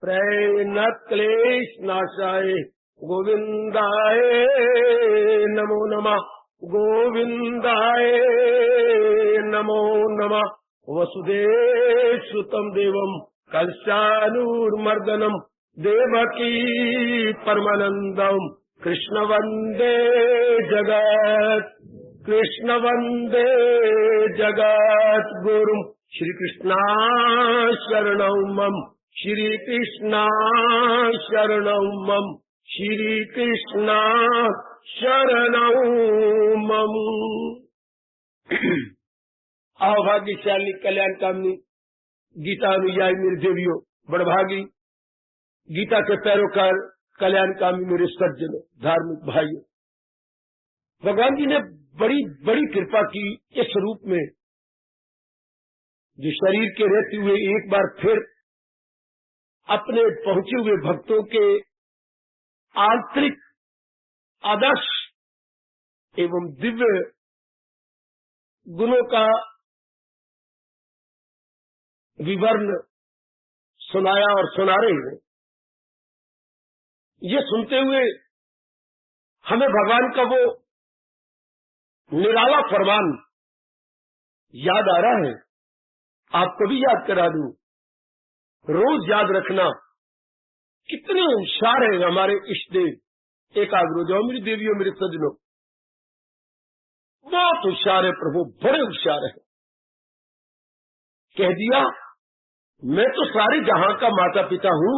प्रैनत क्लेश नाशाय गोविंदाय नमो नमः, गोविंदाय नमो नमः। वसुदेवसुतं देवं कंसानुर्मर्दनं देवकी परमानंदं कृष्ण वंदे जगत्, कृष्ण वंदे जगत् गुरुं। श्री कृष्णा शरणं मम, श्री कृष्णा शरणं मम, श्री कृष्णा शरणं मम। आओ भाग्यशाली कल्याण कामनी गीता अनुयायी मेरी देवियों, बड़भागी गीता के पैरोकार कल्याणकामी मेरे सज्जनों, धार्मिक भाइयों, भगवान जी ने बड़ी बड़ी कृपा की इस रूप में, जो शरीर के रहते हुए एक बार फिर अपने पहुंचे हुए भक्तों के आंतरिक आदर्श एवं दिव्य गुणों का विवरण सुनाया और सुना रहे हैं। ये सुनते हुए हमें भगवान का वो निराला फरमान याद आ रहा है। आपको भी याद करा दूं, रोज याद रखना कितने होशियार है हमारे इष्ट देव। एकाग्र हो जाओ मेरी देवियों, मेरे सज्जनों, बहुत होशियार है प्रभु, बड़े होशियार है। कह दिया मैं तो सारे जहां का माता पिता हूं,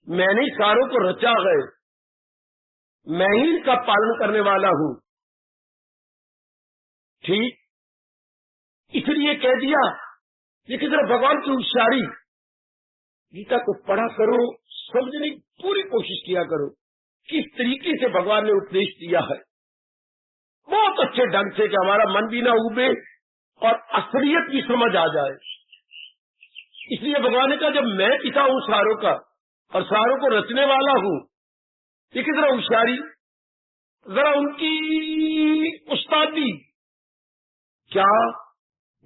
मैंने सारों को रचा है, मैं ही इनका पालन करने वाला हूं। ठीक, इसलिए कह दिया। लेकिन जरा भगवान की होशियारी, गीता को पढ़ा करो, समझने की पूरी कोशिश किया करो किस तरीके से भगवान ने उपदेश दिया है, बहुत अच्छे ढंग से, कि हमारा मन भी ना उबे और असलियत की समझ आ जाए। इसलिए भगवान ने कहा जब मैं पिता हूं सारों का और सारों को रचने वाला हूं, लेकिन जरा होशियारी, जरा उनकी उस्तादी, क्या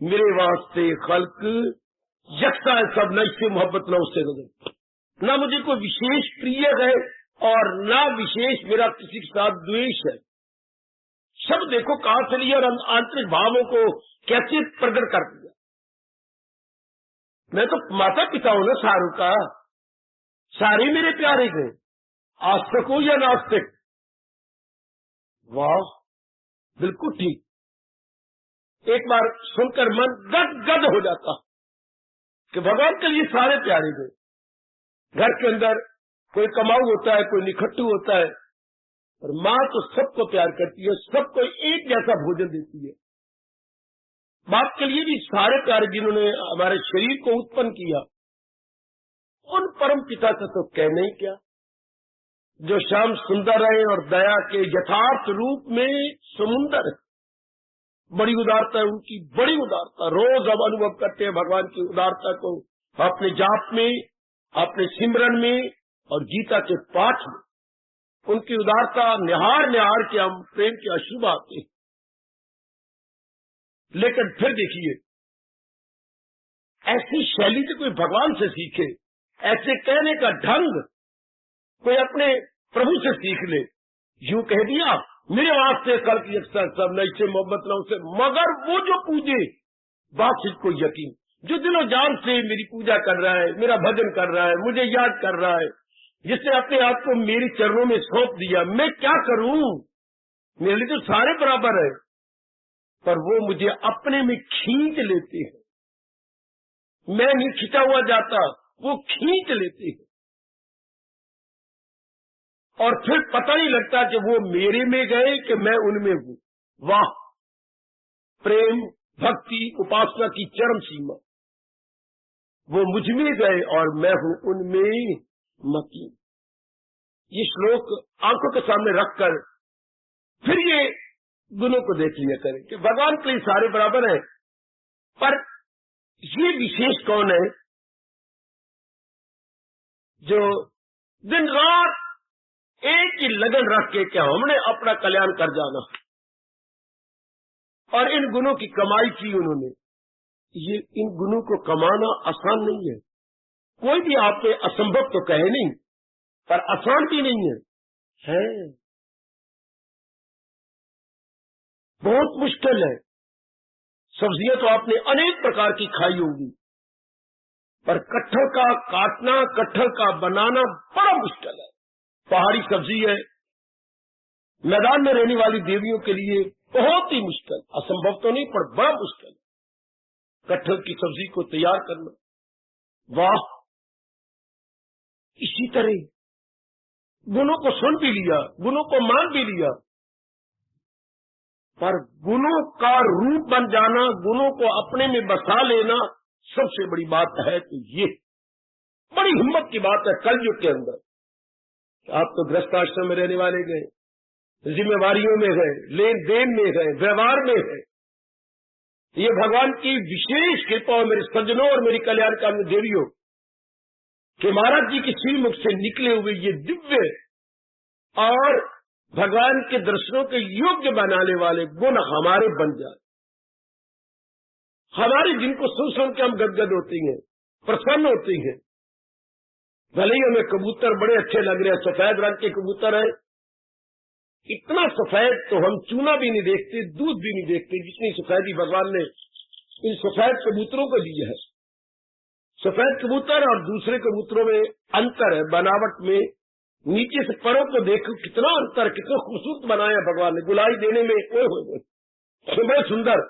मेरे वास्ते खल्क यकसा है सब, न इससे मोहब्बत न उससे नजर, न मुझे कोई विशेष प्रिय है और न विशेष मेरा किसी के साथ द्वेष है। सब देखो कहां से लिया और आंतरिक भावों को कैसे प्रकट कर दिया। मैं तो माता पिता हूं ना सारों का, सारे मेरे प्यारे हैं, आस्तिक हो या नास्तिक। वाह, बिल्कुल ठीक। एक बार सुनकर मन गद हो जाता कि भगवान के लिए सारे प्यारे हैं। घर के अंदर कोई कमाऊ होता है, कोई निखट्टू होता है, और माँ तो सबको प्यार करती है, सबको एक जैसा भोजन देती है। बाप के लिए भी सारे प्यारे जिन्होंने हमारे शरीर को उत्पन्न किया, उन परम पिता का तो कहना ही क्या, जो श्याम सुंदर है और दया के यथार्थ रूप में समुंदर है। बड़ी उदारता है उनकी, बड़ी उदारता। रोज हम अनुभव करते हैं भगवान की उदारता को, अपने जाप में, अपने सिमरन में और गीता के पाठ में। उनकी उदारता निहार निहार के हम प्रेम के अश्रु आते हैं। लेकिन फिर देखिए, ऐसी शैली से कोई भगवान से सीखे, ऐसे कहने का ढंग कोई अपने प्रभु से सीख ले। यूं कह दिया मेरे वास्ते कल की अक्सर सब, न इससे मोहब्बत न उससे। मगर वो जो पूजे, बात को यकीन, जो दिलो जान से मेरी पूजा कर रहा है, मेरा भजन कर रहा है, मुझे याद कर रहा है, जिसने अपने आप को मेरे चरणों में सौंप दिया, मैं क्या करूं, मेरे लिए तो सारे बराबर है, पर वो मुझे अपने में खींच लेते हैं। मैं नहीं खींचा हुआ जाता, वो खींच लेते हैं। और फिर पता नहीं लगता कि वो मेरे में गए कि मैं उनमें हूं। वाह, प्रेम, भक्ति, उपासना की चरम सीमा। वो मुझ में गए और मैं हूं उनमें मकीन। ये श्लोक आंखों के सामने रखकर फिर ये गुणों को देख लिया करें कि भगवान के लिए सारे बराबर हैं, पर ये विशेष कौन है जो दिन रात एक ही लगन रख के क्या हमने अपना कल्याण कर जाना, और इन गुणों की कमाई की उन्होंने। ये इन गुणों को कमाना आसान नहीं है। कोई भी आपने असंभव तो कहे नहीं, पर आसान भी नहीं है बहुत मुश्किल है। सब्जियां तो आपने अनेक प्रकार की खाई होंगी, पर कटहल का काटना, कटहल का बनाना बड़ा मुश्किल है। पहाड़ी सब्जी है, मैदान में रहने वाली देवियों के लिए बहुत ही मुश्किल, असंभव तो नहीं पर बड़ा मुश्किल कटहल की सब्जी को तैयार करना। वाह, इसी तरह गुणों को सुन भी लिया, गुणों को मान भी लिया, पर गुणों का रूप बन जाना, गुणों को अपने में बसा लेना सबसे बड़ी बात है। तो ये बड़ी हिम्मत की बात है कलयुग के अंदर। आप तो गृहस्थ आश्रम में रहने वाले गए, जिम्मेवारियों में है, लेन देन में है, व्यवहार में है। ये भगवान की विशेष कृपा और मेरे सज्जनों और मेरी कल्याणकामी देवियों कि महाराज जी की श्रीमुख से निकले हुए ये दिव्य और भगवान के दर्शनों के योग्य बनाने वाले गुण हमारे बन जाए। हमारे जिनको सुन के हम गदगद होती हैं, प्रसन्न होती हैं। भले ही हमें कबूतर बड़े अच्छे लग रहे हैं, सफेद रंग के कबूतर है, इतना सफेद तो हम चूना भी नहीं देखते, दूध भी नहीं देखते, जितनी सफेदी भगवान ने इन सफेद कबूतरों को दी है। सफेद कबूतर और दूसरे कबूतरों में अंतर है बनावट में, नीचे से परों को देखो कितना अंतर, कितना खूबसूरत बनाया भगवान ने गुलाई देने में, बड़े सुंदर।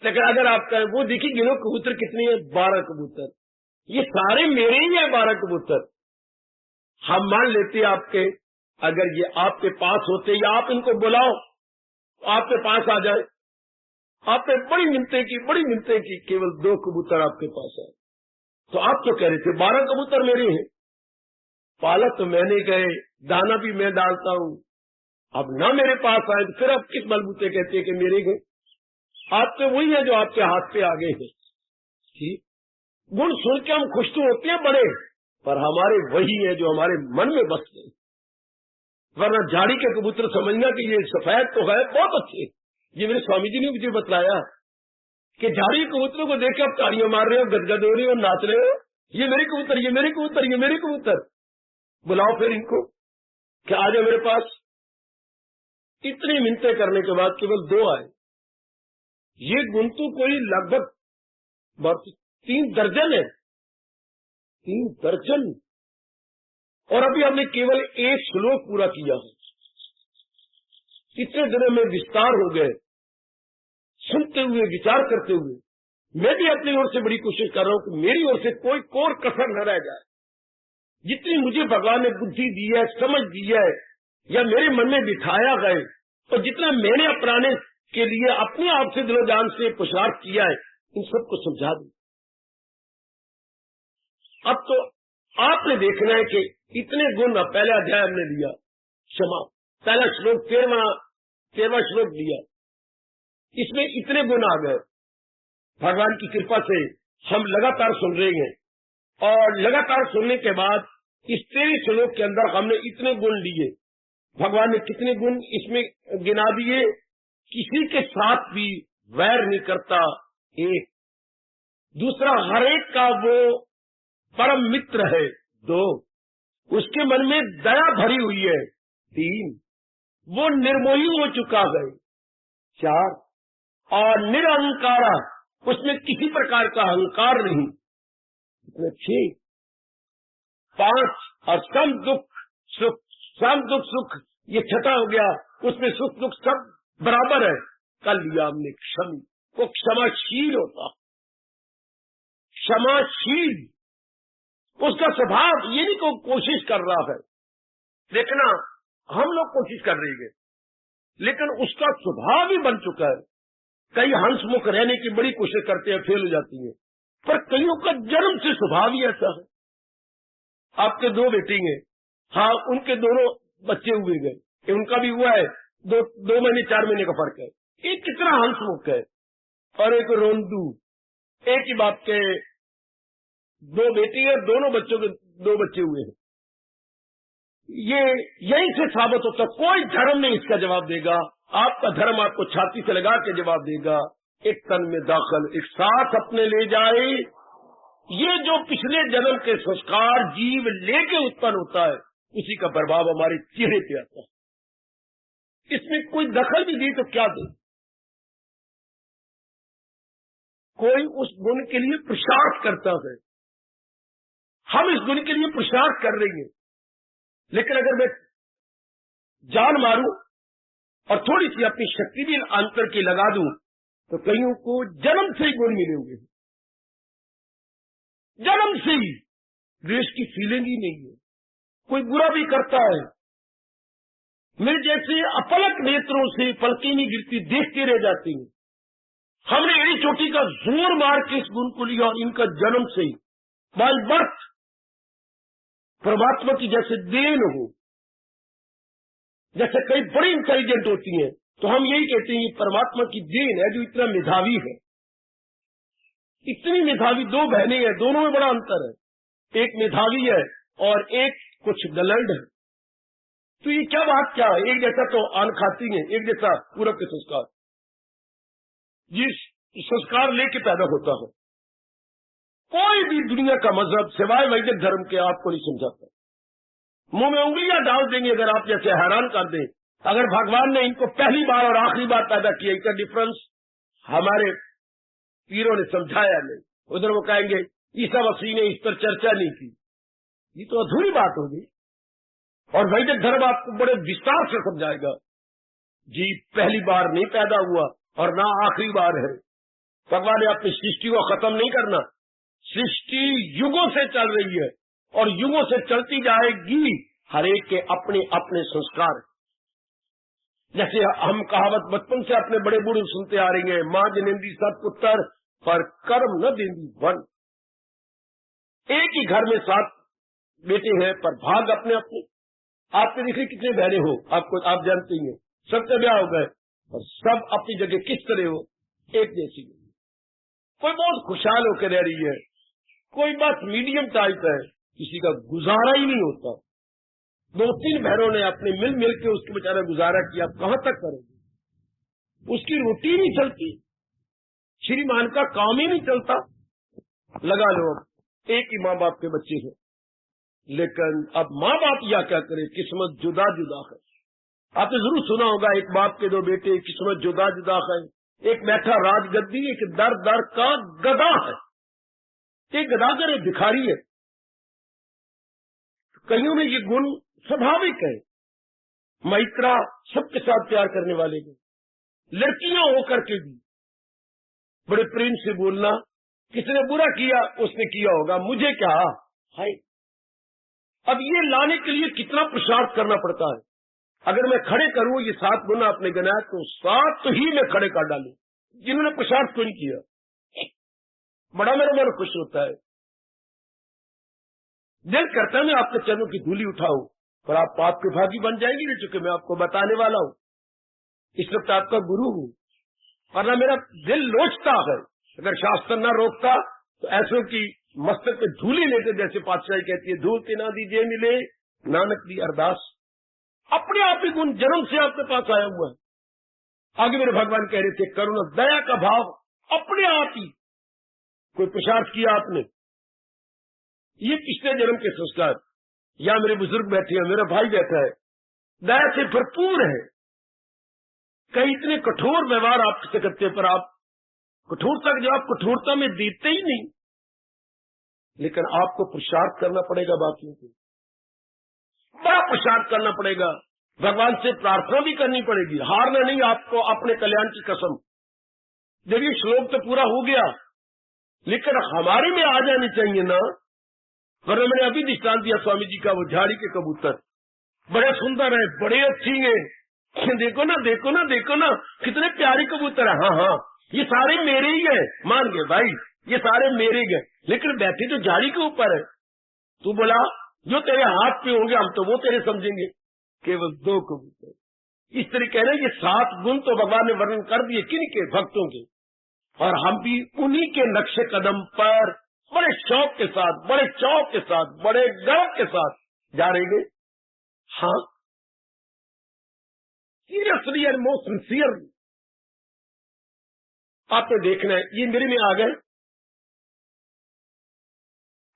लेकिन अगर आप कहें वो देखिए गिनो कबूतर कितनी है, 12 कबूतर, ये सारे मेरे ही है 12 कबूतर। हम मान लेते आपके, अगर ये आपके पास होते या आप इनको बुलाओ आपके पास आ जाए, आपने बड़ी मिन्नतें की, केवल 2 कबूतर आपके पास आए, तो आप तो कह रहे थे 12 कबूतर मेरे हैं। पालक तो मैंने गए, दाना भी मैं डालता हूं, अब ना मेरे पास आए तो फिर आप किस बलबूते कहते हैं कि मेरे गए? आप तो वही है जो आपके हाथ पे आ गए हैं। ठीक, गुण सुन के हम खुश तो होते हैं बड़े, पर हमारे वही है जो हमारे मन में बस गए। वरना झाड़ी के कबूतर समझना कि ये सफेद तो है बहुत अच्छे। ये मेरे स्वामी जी ने मुझे बतलाया कि झाड़ी कबूतरों को देख के आप ताड़ियां मार रहे हो, गदगद हो रहे हो, नाच रहे हो, ये मेरे कबूतर, ये मेरे कबूतर, ये मेरे कबूतर। बुलाओ फिर इनको कि आ जाओ मेरे पास। इतनी मिन्नतें करने के बाद केवल 2 आए। ये गुंतु कोई लगभग 3 दर्जन है, 3 दर्जन, और अभी हमने केवल 1 श्लोक पूरा किया है। इतने दिनों में विस्तार हो गए, सुनते हुए विचार करते हुए। मैं भी अपनी ओर से बड़ी कोशिश कर रहा हूं कि मेरी ओर से कोई कोर कसर न रह जाए। जितनी मुझे भगवान ने बुद्धि दी है, समझ दी है, या मेरे मन में बिठाया गए, और जितना मैंने अपनाने के लिए अपने आप से दिलो जान से पुरुषार्थ किया है, इन सबको समझा दूं। अब तो आपने देखना है कि इतने गुण, पहले अध्याय हमने लिया क्षमा, पहला श्लोक 13वां श्लोक दिया, इसमें इतने गुण आ गए। भगवान की कृपा से हम लगातार सुन रहे हैं, और लगातार सुनने के बाद इस 13 श्लोक के अंदर हमने इतने गुण लिए। भगवान ने कितने गुण इसमें गिना दिए? किसी के साथ भी वैर नहीं करता, 1। दूसरा, हर एक का वो परम मित्र है, 2। उसके मन में दया भरी हुई है, 3। वो निर्मोही हो चुका है, 4। और निरहंकारा, उसमें किसी प्रकार का अहंकार नहीं, 6। 5। और सम दुख सुख, ये 6ठा हो गया। उसमें सुख दुख सब बराबर है। कल लिया हमने क्षमी, वो क्षमाशील होता, क्षमाशील। उसका स्वभाव ये नहीं को कोशिश कर रहा है, देखना हम लोग कोशिश कर रहे हैं, लेकिन उसका स्वभाव ही बन चुका है। कई हंसमुख रहने की बड़ी कोशिश करते हैं, फेल हो जाती है, पर कईयों का जन्म से स्वभाव ही ऐसा है। आपके 2 बेटी हैं, हाँ, उनके दोनों बच्चे हुए गए, उनका भी हुआ है, 2 महीने 4 महीने का फर्क है। एक कितना हंसमुख है, और एक रोंदू। एक ही बाप के 2 बेटी है, दोनों बच्चों के 2 बच्चे हुए हैं। ये यहीं से साबित होता, कोई धर्म नहीं इसका जवाब देगा। आपका धर्म आपको छाती से लगा के जवाब देगा। एक तन में दाखिल, एक साथ अपने ले जाए, یہ جو پچھلے جنم کے संस्कार जीव लेके उत्पन्न होता है, उसी का प्रभाव हमारे चेहरे पे आता है। इसमें कोई दखल भी दी तो क्या दे? कोई उस गुण के लिए पुरुषार्थ करता है, हम इस गुण के लिए पुरुषार्थ कर रही हैं, लेकिन अगर मैं जान मारूं और थोड़ी सी अपनी शक्ति भी अंतर की लगा दूं तो कईयों को जन्म से ही गुण मिले हुए हैं, जन्म से ही द्वेष की फीलिंग ही नहीं है। कोई बुरा भी करता है, मेरे जैसे अपलक नेत्रों से पलकें नहीं गिरती, देखते रह जाती हैं। हमने एड़ी चोटी का जोर मार के इस गुण को लिया और इनका जन्म से ही बाय बर्थ परमात्मा की जैसे देन हो, जैसे कई बड़ी इंटेलिजेंट होती हैं तो हम यही कहते हैं ये परमात्मा की देन है जो इतना मेधावी है। इतनी मेधावी दो बहनें हैं, दोनों में बड़ा अंतर है, एक मेधावी है और एक कुछ गलंड है। तो ये क्या बात क्या है? एक जैसा तो अन्न खाती है, एक जैसा पूरब के संस्कार, जिस संस्कार लेके पैदा होता है। कोई भी दुनिया का मजहब सिवाय वैदिक धर्म के आपको नहीं समझाता, मुंह में उंगलियां डाल देंगे अगर आप जैसे हैरान कर दें। अगर भगवान ने इनको पहली बार और आखिरी बार पैदा किया, इसका डिफरेंस हमारे पीरों ने समझाया नहीं, उधर वो कहेंगे ईसा मसीह ने इस पर चर्चा नहीं की, ये तो अधूरी बात होगी। और वैदिक धर्म आपको बड़े विस्तार से समझाएगा जी पहली बार नहीं पैदा हुआ और ना आखिरी बार है। भगवान ने अपनी सृष्टि को खत्म नहीं करना, सृष्टि युगों से चल रही है और युगों से चलती जाएगी। हर एक के अपने अपने संस्कार, जैसे हम कहावत बचपन से अपने बड़े बूढ़े सुनते आ रही हैं, मां जनेंदी सब पुत्र पर कर्म न देंदी वन। एक ही घर में 7 बेटे हैं पर भाग अपने अपने। आपके देखिए कितने बहने हो, आपको आप जानते ही हैं, सबके ब्याह हो गए और सब अपनी जगह किस तरह हो, एक जैसी। कोई बहुत खुशहाल होकर रह रही है, कोई बस मीडियम टाइप है, किसी का गुजारा ही नहीं होता। 2-3 बहनों ने अपने मिल के उसके बेचारा गुजारा किया, आप कहां तक करोगे? उसकी रोटी नहीं चलती, श्रीमान का काम ही नहीं चलता। लगा लो अब एक ही माँ बाप के बच्चे हैं, लेकिन अब माँ बाप या क्या करे, किस्मत जुदा जुदा है। आपने जरूर सुना होगा एक बाप के 2 बेटे, किस्मत जुदा जुदा है। एक बैठा राजगद्दी, एक दर दर का गधा है। एक गदागर है, भिखारी है। कईयों में ये गुण स्वाभाविक है, मैत्रा सबके साथ प्यार करने वाले हैं, लड़कियां होकर के भी बड़े प्रेम से बोलना, किसने बुरा किया उसने किया होगा, मुझे क्या है। अब ये लाने के लिए कितना पुरुषार्थ करना पड़ता है। अगर मैं खड़े करूं ये 7 गुना अपने गनाए तो 7 तो ही मैं खड़े कर डालूं, जिन्होंने पुरुषार्थ को नहीं किया। बड़ा मेरा मन खुश होता है, दिल करता है मैं आपके चरणों की धूली उठाऊं, पर आप पाप के भागी बन जाएंगे नहीं, चूंकि मैं आपको बताने वाला हूं, इस वक्त आपका गुरु हूं। वरना मेरा दिल लोचता है, अगर शास्त्र न रोकता तो ऐसों की मस्तक पे धूली लेते, जैसे पातशाही कहती है धूल तिना दीजिए मिले नानक दी अरदास। अपने आप ही गुण जन्म से आपके पास आया हुआ है। आगे मेरे भगवान कह रहे थे करुणा दया का भाव अपने आप ही, कोई पुरुषार्थ किया आपने, ये पिछले जन्म के संस्कार। या मेरे बुजुर्ग बैठे हैं, मेरा भाई बैठा है, दया से भरपूर है। कई इतने कठोर व्यवहार आपसे करते हैं, पर आप कठोरता का जवाब कठोरता में देते ही नहीं। लेकिन आपको पुरुषार्थ करना पड़ेगा, बाकियों को बड़ा पुरुषार्थ करना पड़ेगा, भगवान से प्रार्थना भी करनी पड़ेगी, हारना नहीं। आपको अपने कल्याण की कसम। देखिए श्लोक तो पूरा हो गया, लेकिन हमारे में आ जानी चाहिए ना। वरना मैंने अभी दृष्टांत दिया स्वामी जी का, वो झाड़ी के कबूतर बड़े सुंदर है, बड़े अच्छी हैं, देखो ना देखो ना देखो ना कितने प्यारे कबूतर है। हाँ हाँ ये सारे मेरे ही है, मान गए भाई ये सारे मेरे गए, लेकिन बैठे तो झाड़ी के ऊपर है। तू बोला जो तेरे हाथ पे होंगे हम तो वो तेरे समझेंगे। केवल 2 कबूतर। इस तरीके ना ये 7 गुण तो भगवान ने वर्णन कर दिए किन के, भक्तों के, और हम भी उन्हीं के नक्शे कदम पर बड़े शौक के साथ, बड़े चौक के साथ, बड़े गर्व के साथ जा रहे हैं। हाँ सीरियसली एंड मोस्ट सिंसियरली आपने देखना है। ये मेरे में आ गए,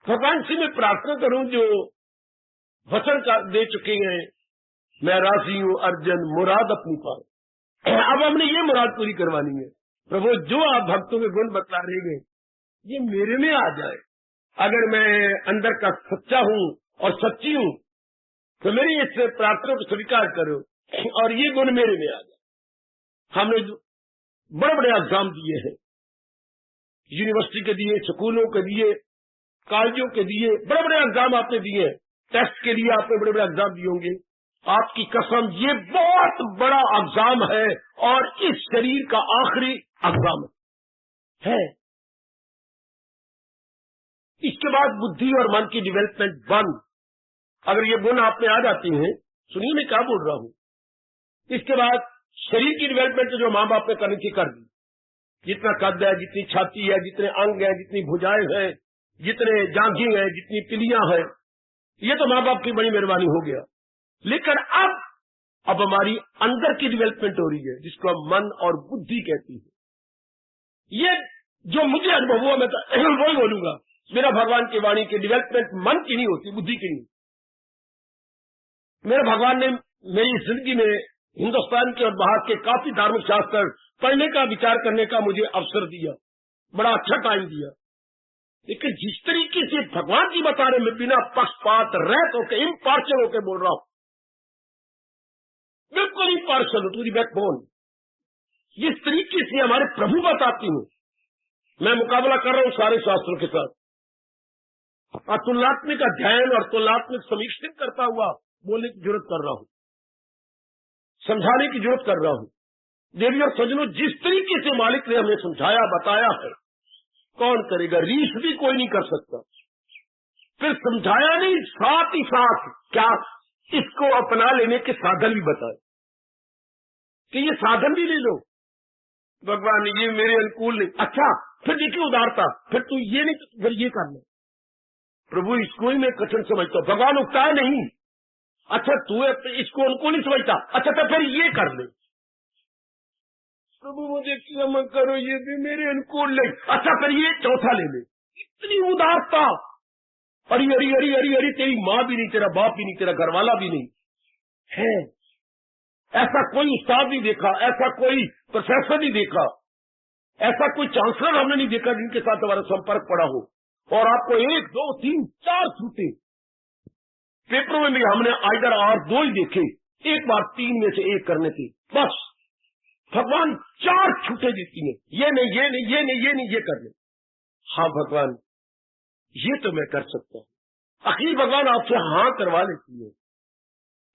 भगवान से मैं प्रार्थना करूं जो वचन का दे चुके हैं, मैं राजी हूं अर्जन मुराद अपनी पाओ। अब हमने ये मुराद पूरी करवानी है। प्रभु जो आप भक्तों के गुण बतला रहे हैं ये मेरे में आ जाए। अगर मैं अंदर का सच्चा हूं और सच्ची हूं तो मेरी इस प्रार्थना को स्वीकार करो और ये गुण मेरे में आ जाए। हमने बड़े बड़े एग्जाम दिए हैं, यूनिवर्सिटी के दिए, स्कूलों के दिए, कॉलेजों के दिए, बड़े बड़े एग्जाम आपने दिए, टेस्ट के लिए आपने बड़े बड़े एग्जाम दिए होंगे। आपकी कसम ये बहुत बड़ा एग्जाम है और इस शरीर का आखिरी एग्जाम है। इसके बाद बुद्धि और मन की डेवलपमेंट बंद। अगर ये गुण आप में आ जाती हैं, सुनिए मैं क्या बोल रहा हूं, इसके बाद शरीर की डेवलपमेंट जो माँ बाप ने करनी थी कर दी। जितना कद है, जितनी छाती है, जितने अंग है, जितनी भुजाएं हैं, जितने जांघें हैं, जितनी पिलियां हैं, ये तो माँ बाप की बड़ी मेहरबानी हो गया। लेकिन अब हमारी अंदर की डेवलपमेंट हो रही है जिसको हम मन और बुद्धि कहती है। ये जो मुझे अनुभव हुआ मैं तो वही बोलूंगा। मेरा भगवान की वाणी की डेवलपमेंट मन की नहीं होती, बुद्धि की नहीं। मेरे भगवान ने मेरी जिंदगी में हिंदुस्तान के और बाहर के काफी धार्मिक शास्त्र पढ़ने का, विचार करने का मुझे अवसर दिया, बड़ा अच्छा टाइम दिया। लेकिन जिस तरीके से भगवान जी बता रहे, मैं बिना पक्षपात रहित होकर इम्पार्शियल होकर बोल रहा हूं, बिल्कुल इम्पार्शियल टू दी बैकबोन, जिस तरीके से हमारे प्रभु बताती हूं, मैं मुकाबला कर रहा हूं सारे शास्त्रों के साथ और तुलनात्मक अध्ययन और तुलनात्मक समीक्षित करता हुआ बोलने की जरूरत कर रहा हूं, समझाने की जरूरत कर रहा हूं। देवी और सजनों, जिस तरीके से मालिक ने हमें समझाया बताया है, कौन करेगा? रीस भी कोई नहीं कर सकता। फिर समझाया नहीं, साथ ही साथ क्या इसको अपना लेने के साधन भी बताए कि ये साधन भी ले लो। भगवान ये मेरे अनुकूल नहीं, अच्छा फिर देखिए उदारता, फिर तू ये नहीं, फिर ये कर ले। प्रभु इसको ही मैं कठिन समझता हूं। भगवान उगता है नहीं, अच्छा तू इसको अनुकूल नहीं समझता, अच्छा तो फिर ये कर ले। प्रभु मुझे क्षमा करो, ये भी मेरे अनुकूल नहीं, अच्छा फिर ये चौथा ले ले। इतनी उदारता, अरे अरे अरे अरे अरे, तेरी माँ भी नहीं, तेरा बाप भी नहीं, तेरा घरवाला भी नहीं है। ऐसा कोई उस्ताद नहीं देखा, ऐसा कोई प्रोफेसर नहीं देखा, ऐसा कोई चांसलर हमने नहीं देखा जिनके साथ हमारा संपर्क पड़ा हो। और आपको 1, 2, 3, 4 छूटे पेपरों में भी हमने आइदर और 2 ही देखे, एक बार 3 में से 1 करने थे। बस भगवान 4 छूटे देती हैं, ये नहीं, ये नहीं, ये नहीं, ये नहीं, ये कर ले। हाँ भगवान ये तो मैं कर सकता हूँ। आखिर भगवान आपसे हाँ करवा लेती है।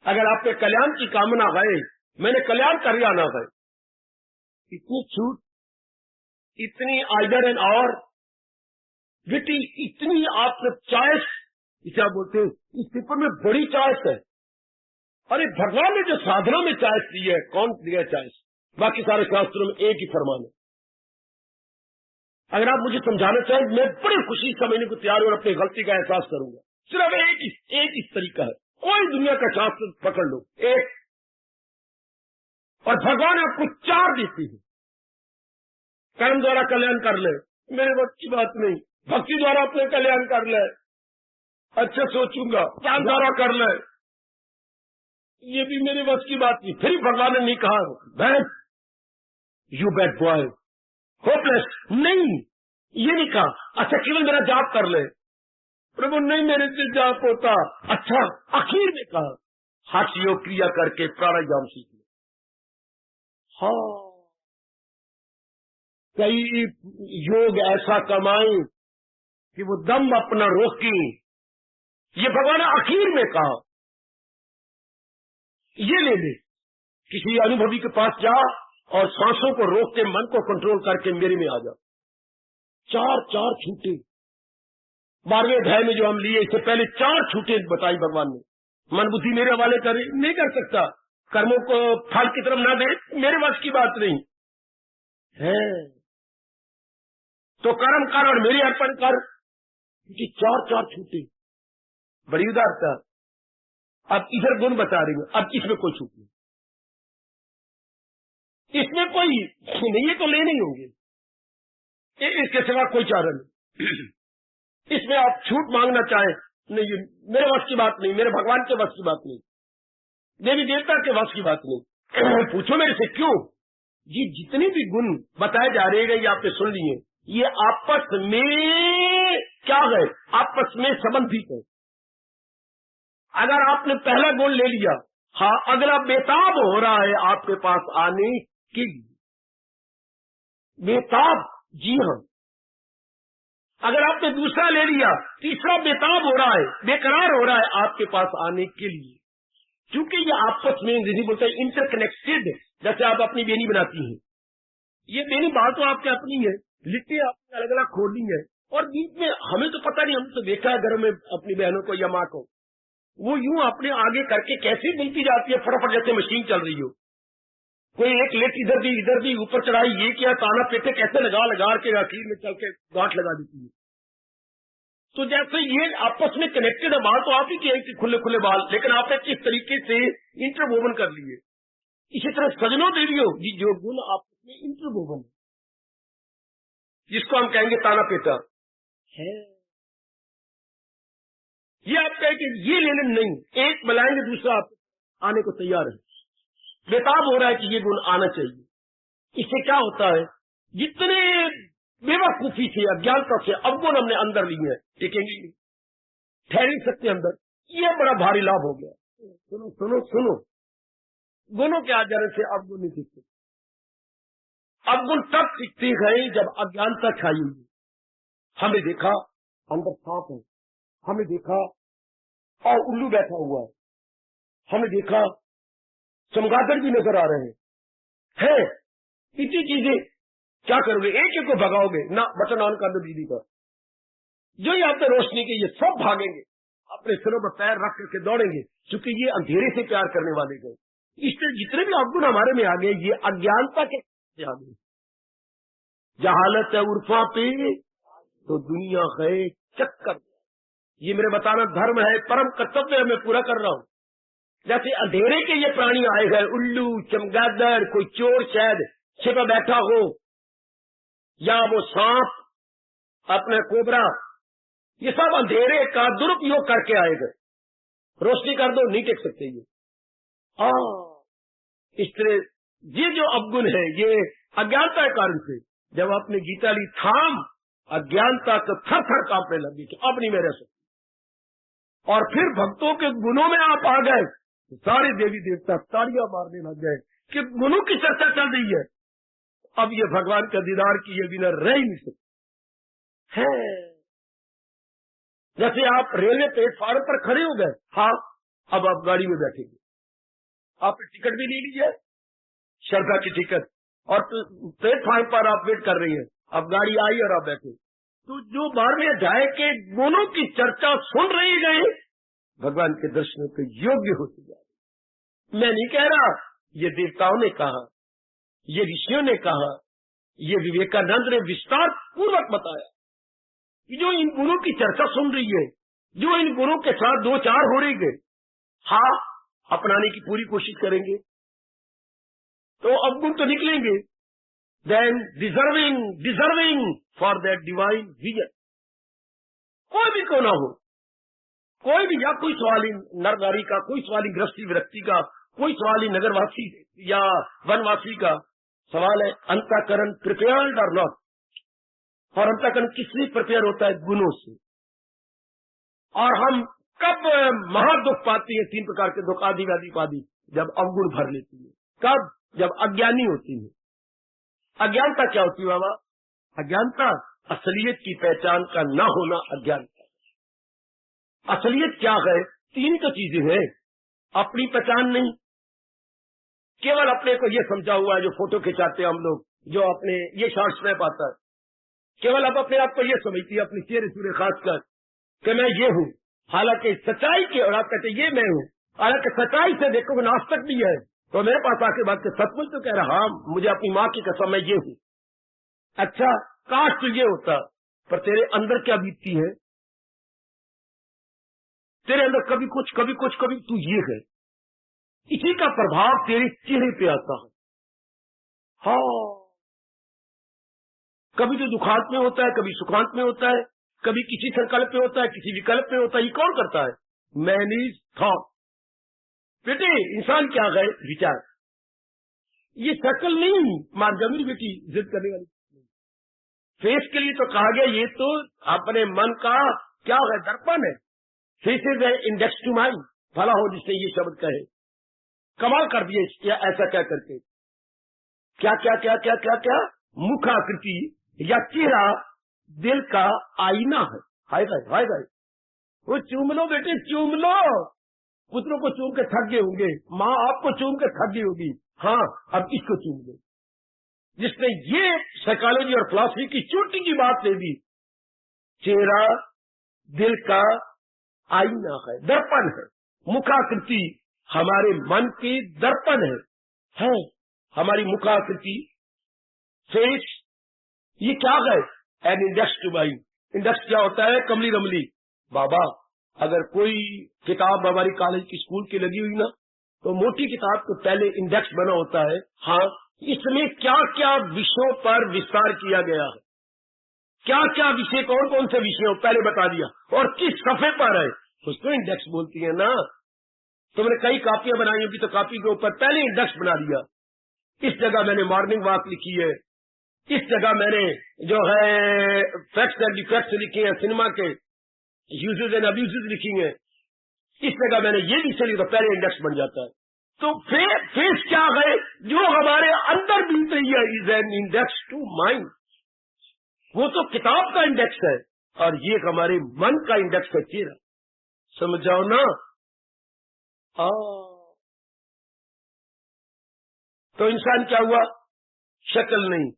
अगर आपके कल्याण की कामना है, मैंने कल्याण कर लिया ना है, इतनी छूट, इतनी आइदर एंड और बेटी, इतनी आपने चॉइस, क्या बोलते हैं, इस पेपर में बड़ी चॉइस है। अरे भगवान ने जो साधना में चॉइस दी है, कौन दिया चॉइस? बाकी सारे शास्त्रों में एक ही फरमान है। अगर आप मुझे समझाना चाहें, मैं बड़ी खुशी समझने को तैयार हूं और अपनी गलती का एहसास करूंगा। सिर्फ एक ही तरीका है, कोई दुनिया का शास्त्र पकड़ लो, एक, और भगवान आपको 4 देती है। कर्म द्वारा कल्याण कर ले, मेरे वक्त की बात नहीं। भक्ति द्वारा अपने कल्याण कर ले, अच्छा सोचूंगा। ज्ञान द्वारा कर ले, ये भी मेरे वक्त की बात नहीं। फिर भगवान ने नहीं कहा bad, you bad boy, hopeless, नहीं, ये नहीं कहा अच्छा केवल मेरा जाप कर ले। प्रभु नहीं, मेरे से जाप होता। अच्छा आखिर में कहा हठ योग क्रिया करके प्राणायाम सीख ले। हाँ, कई योग ऐसा कमाए कि वो दम अपना रोकी, ये भगवान ने आखिर में कहा। ये ले ले, किसी अनुभवी के पास जा और सांसों को रोक के मन को कंट्रोल करके मेरे में आ जा। 4 छूटे 12वें अध्याय में जो हम लिए, इससे पहले 4 छूटे बताई भगवान ने। मन बुद्धि मेरे हवाले करे, नहीं कर सकता। कर्मों को फल की तरफ ना दे, मेरे वश की बात नहीं है। तो कर्म कर और मेरे अर्पण कर, क्योंकि 4 छूटे, बड़ी उदारता। अब इधर गुण बता रही हूं, अब इसमें कोई छूट नहीं, इसमें कोई नहीं, ये तो लेने ही होंगे, इसके सिवा कोई चारा नहीं। इसमें आप छूट मांगना चाहें, नहीं ये मेरे वश की बात नहीं, मेरे भगवान के वश की बात नहीं, देवी देवता के वश की बात नहीं। पूछो मेरे से क्यों? ये जितने भी गुण बताए जा रहे हैं ये आपने सुन लिए, ये आपस में क्या है? आपस में संबंधित है। अगर आपने पहला गुण ले लिया, हाँ, अगला बेताब हो रहा है आपके पास आने के लिए, बेताब, जी हाँ। अगर आपने दूसरा ले लिया, तीसरा बेताब हो रहा है, बेकरार हो रहा है आपके पास आने के लिए, क्योंकि ये आपस में जिसे बोलते हैं इंटरकनेक्टेड। जैसे आप अपनी बेनी बनाती हैं, ये बेनी बात तो आपके अपनी है, लिट्टी आपने अलग अलग खोली है, और बीच में हमें तो पता नहीं, हम तो देखा है घर में अपनी बहनों को या माँ को, वो यूं अपने आगे करके कैसे बुनती जाती है, फटाफट जैसे मशीन चल रही हो। कोई एक लेट इधर दी ऊपर चढ़ाई, ये किया, ताना पेटे कैसे लगा के आखिर में चल के गांठ लगा देती है। तो जैसे ये आपस में कनेक्टेड है, बाल तो आप ही के खुले खुले बाल, लेकिन आपने किस तरीके से इंटरवोवन कर लिए। इसी तरह सजनों देवियों, जो गुण आपस में इंटरवोवन है, जिसको हम कहेंगे ताना पेटा है, ये आप कहें कि ये ले लें, नहीं, एक मिलाएंगे दूसरा आप आने को तैयार है। बेताब हो रहा है कि ये गुण आना चाहिए। इससे क्या होता है, जितने बेवकूफी से, अज्ञानता से अवगुण हमने अंदर लिए हैं, टिकेंगे नहीं, ठहर नहीं सकते अंदर, ये बड़ा भारी लाभ हो गया। सुनो सुनो सुनो, गुणों के आ जाने से अवगुण नहीं सीखते। अवगुण तब सीखते हैं जब अज्ञानता छाई हुई। हमें देखा अंदर सांप है, हमें देखा और उल्लू बैठा हुआ है, हमें देखा चमगादड़ भी नजर आ रहे हैं, इतनी चीजें क्या करोगे? एक को भगाओगे ना, बटन ऑन कर दो बिजली का, जो ही आपने रोशनी की, ये सब भागेंगे, अपने सिरों पर पैर रख करके दौड़ेंगे, क्योंकि ये अंधेरे से प्यार करने वाले गए। इसलिए जितने भी अवगुण हमारे में आ गए, ये अज्ञानता के आ गए। जहालत है उर्फा पे तो दुनिया है चक्कर। ये मेरे बताना धर्म है, परम कर्तव्य है, मैं पूरा कर रहा हूं। जैसे अंधेरे के ये प्राणी आए गए, उल्लू, चमगादड़, कोई चोर शायद छिपा बैठा हो, या वो सांप, अपना कोबरा, ये सब अंधेरे का दुरुपयोग करके आए गए। रोशनी कर दो, नहीं टेक सकते ये। इस तरह ये जो अवगुण है, ये अज्ञानता के कारण से, जब आपने गीता ली, थाम अज्ञानता तो थर थर कांपने लगी कि अब नहीं मैं रह सकती। और फिर भक्तों के गुणों में आप आ गए, सारे देवी देवता तालियां मारने लग गए कि गुणों की चर्चा चल रही है, अब ये भगवान का दीदार किए बिना रह ही नहीं सकते है। जैसे आप रेलवे प्लेटफार्म पर खड़े हो गए, हाँ, अब आप गाड़ी में बैठेंगे, आपने टिकट भी ले ली है, श्रद्धा की टिकट, और प्लेटफार्म पर आप वेट कर रही हैं, अब गाड़ी आई और आप बैठे। तो जो बार में जाए के गुणों की चर्चा सुन रहे गए, भगवान के दर्शन के योग्य होते जा रहे। मैं नहीं कह रहा, ये देवताओं ने कहा, ये ऋषियों ने कहा, ये विवेकानंद ने विस्तार पूर्वक बताया कि जो इन गुणों की चर्चा सुन रही है, जो इन गुणों के साथ दो चार हो रही है, हाँ, अपनाने की पूरी कोशिश करेंगे तो अवगुण तो निकलेंगे। Then deserving for that divine vision, कोई भी क्यों ना हो, कोई भी, या कोई सवाली नर नारी का, कोई सवाली गृहस्थी विरक्ति का, कोई सवाली नगरवासी या वनवासी का, सवाल है अंतःकरण प्रिपेयर्ड और नॉट। और अंतःकरण किससे प्रिपेयर होता है? गुणों से। और हम कब महादुख पाती है? तीन प्रकार के दुख, आदि व्याधि पादी, जब अवगुण भर लेती है। कब? जब अज्ञानी होती है। अज्ञानता क्या होती है बाबा? अज्ञानता असलियत की पहचान का न होना अज्ञानता। असलियत क्या है? तीन तो चीजें हैं, अपनी पहचान नहीं, केवल अपने को ये समझा हुआ है, जो फोटो खिंचाते हैं हम लोग, जो अपने ये शॉर्ट्स में पाता है, केवल अब अपने आप को ये समझती है, अपनी चेहरे सूर्य खास कर कि मैं ये हूँ, हालांकि सच्चाई के, और आप कहते ये मैं हूँ, हालांकि सच्चाई से देखो नास्तिक भी है तो मेरे पास आके बात के सचमुच तो कह रहा, हाँ मुझे अपनी माँ की कसम मैं ये हूँ। अच्छा, काश तो ये होता, पर तेरे अंदर क्या बीतती है? तेरे अंदर कभी कुछ कभी तू ये है, इसी का प्रभाव तेरे चेहरे पे आता है। हाँ, कभी तो दुखांत में होता है, कभी सुखांत में होता है, کبھی کسی संकल्प पे होता है, किसी विकल्प पे होता है. ये कौन करता है? Man is thought. बेटे इंसान क्या है? विचार. ये शक्ल नहीं मान जा मेरी बेटी जिद करने वाली. फेस के लिए तो कहा गया ये तो अपने मन का क्या है? दर्पण है. Face is index to mind. भला हो जिसने ये शब्द कहे. कमाल कर दिए ऐसा क्या करके. क्या क्या क्या क्या क्या क्या मुखाकृति या चेहरा दिल का आईना है. हाय भाई हाय भाई. वो चूम लो बेटे चूम लो. पुत्रों को चूम के थक गए होंगे, माँ आपको चूम के थक गई होगी. हाँ अब इसको चूम लो. जिसने ये साइकोलॉजी और फिलॉसफी की चोटी की बात ले दी. चेहरा दिल का आईना है, दर्पण है. मुखाकृति हमारे मन के दर्पण है हमारी मुखाकृति फेस. ये क्या है? An index to mind. Index क्या होता है? कमली रमली. बाबा अगर कोई किताब हमारी कॉलेज की स्कूल की लगी हुई ना तो मोटी किताब को पहले इंडेक्स बना होता है. हाँ इसमें क्या क्या विषयों पर विस्तार किया गया है, क्या क्या विषय कौन कौन से विषय पहले बता दिया और किस सफे पर है, उसको इंडेक्स बोलती है ना. तुमने कई कापियां बनाई होगी तो कापी के ऊपर पहले इंडेक्स बना दिया. इस जगह मैंने मॉर्निंग वॉक लिखी है, इस जगह मैंने जो है फैक्ट्स एंड डिफेक्ट्स लिखे हैं सिनेमा के, यूजेज एंड अब्यूजेज लिखी हैं. इस जगह मैंने ये विषय लिखा, पहले इंडेक्स बन जाता है. तो फेस क्या है? जो हमारे अंदर बीत रही है is an index to mind. वो तो किताब का इंडेक्स है और ये हमारे मन का इंडेक्स है. चेहरा समझ जाओ ना. तो इंसान क्या हुआ? शक्ल नहीं.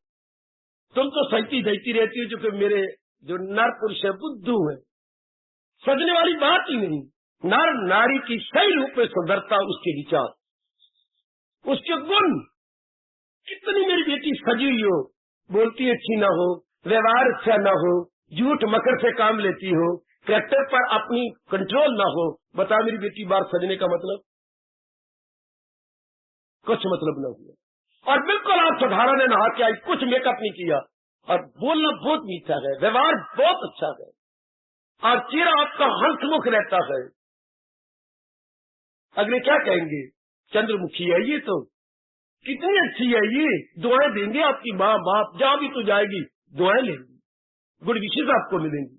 तुम तो सजती धजती रहती हो जो कि मेरे जो नर पुरुष है बुद्धू है. सजने वाली बात ही नहीं. नर नारी की सही रूप में सुंदरता, उसके विचार, उसके गुण. कितनी मेरी बेटी सजी हुई हो, बोलती अच्छी ना हो, व्यवहार अच्छा ना हो, झूठ मकर से काम लेती हो, कैरेक्टर पर अपनी कंट्रोल ना हो. बता मेरी बेटी बार सजने का मतलब? कुछ मतलब न हुआ. और बिल्कुल आप साधारण नहा के आई, कुछ मेकअप नहीं किया और बोलना बहुत मीठा है, व्यवहार बहुत अच्छा है और चेहरा आपका हंसमुख रहता है. अगले क्या कहेंगे? चंद्रमुखी है ये तो, कितनी अच्छी है ये, दुआएं देंगे आपकी माँ बाप, जहां भी तो जाएगी दुआएं लेंगी, गुड विशेष आपको मिलेंगी.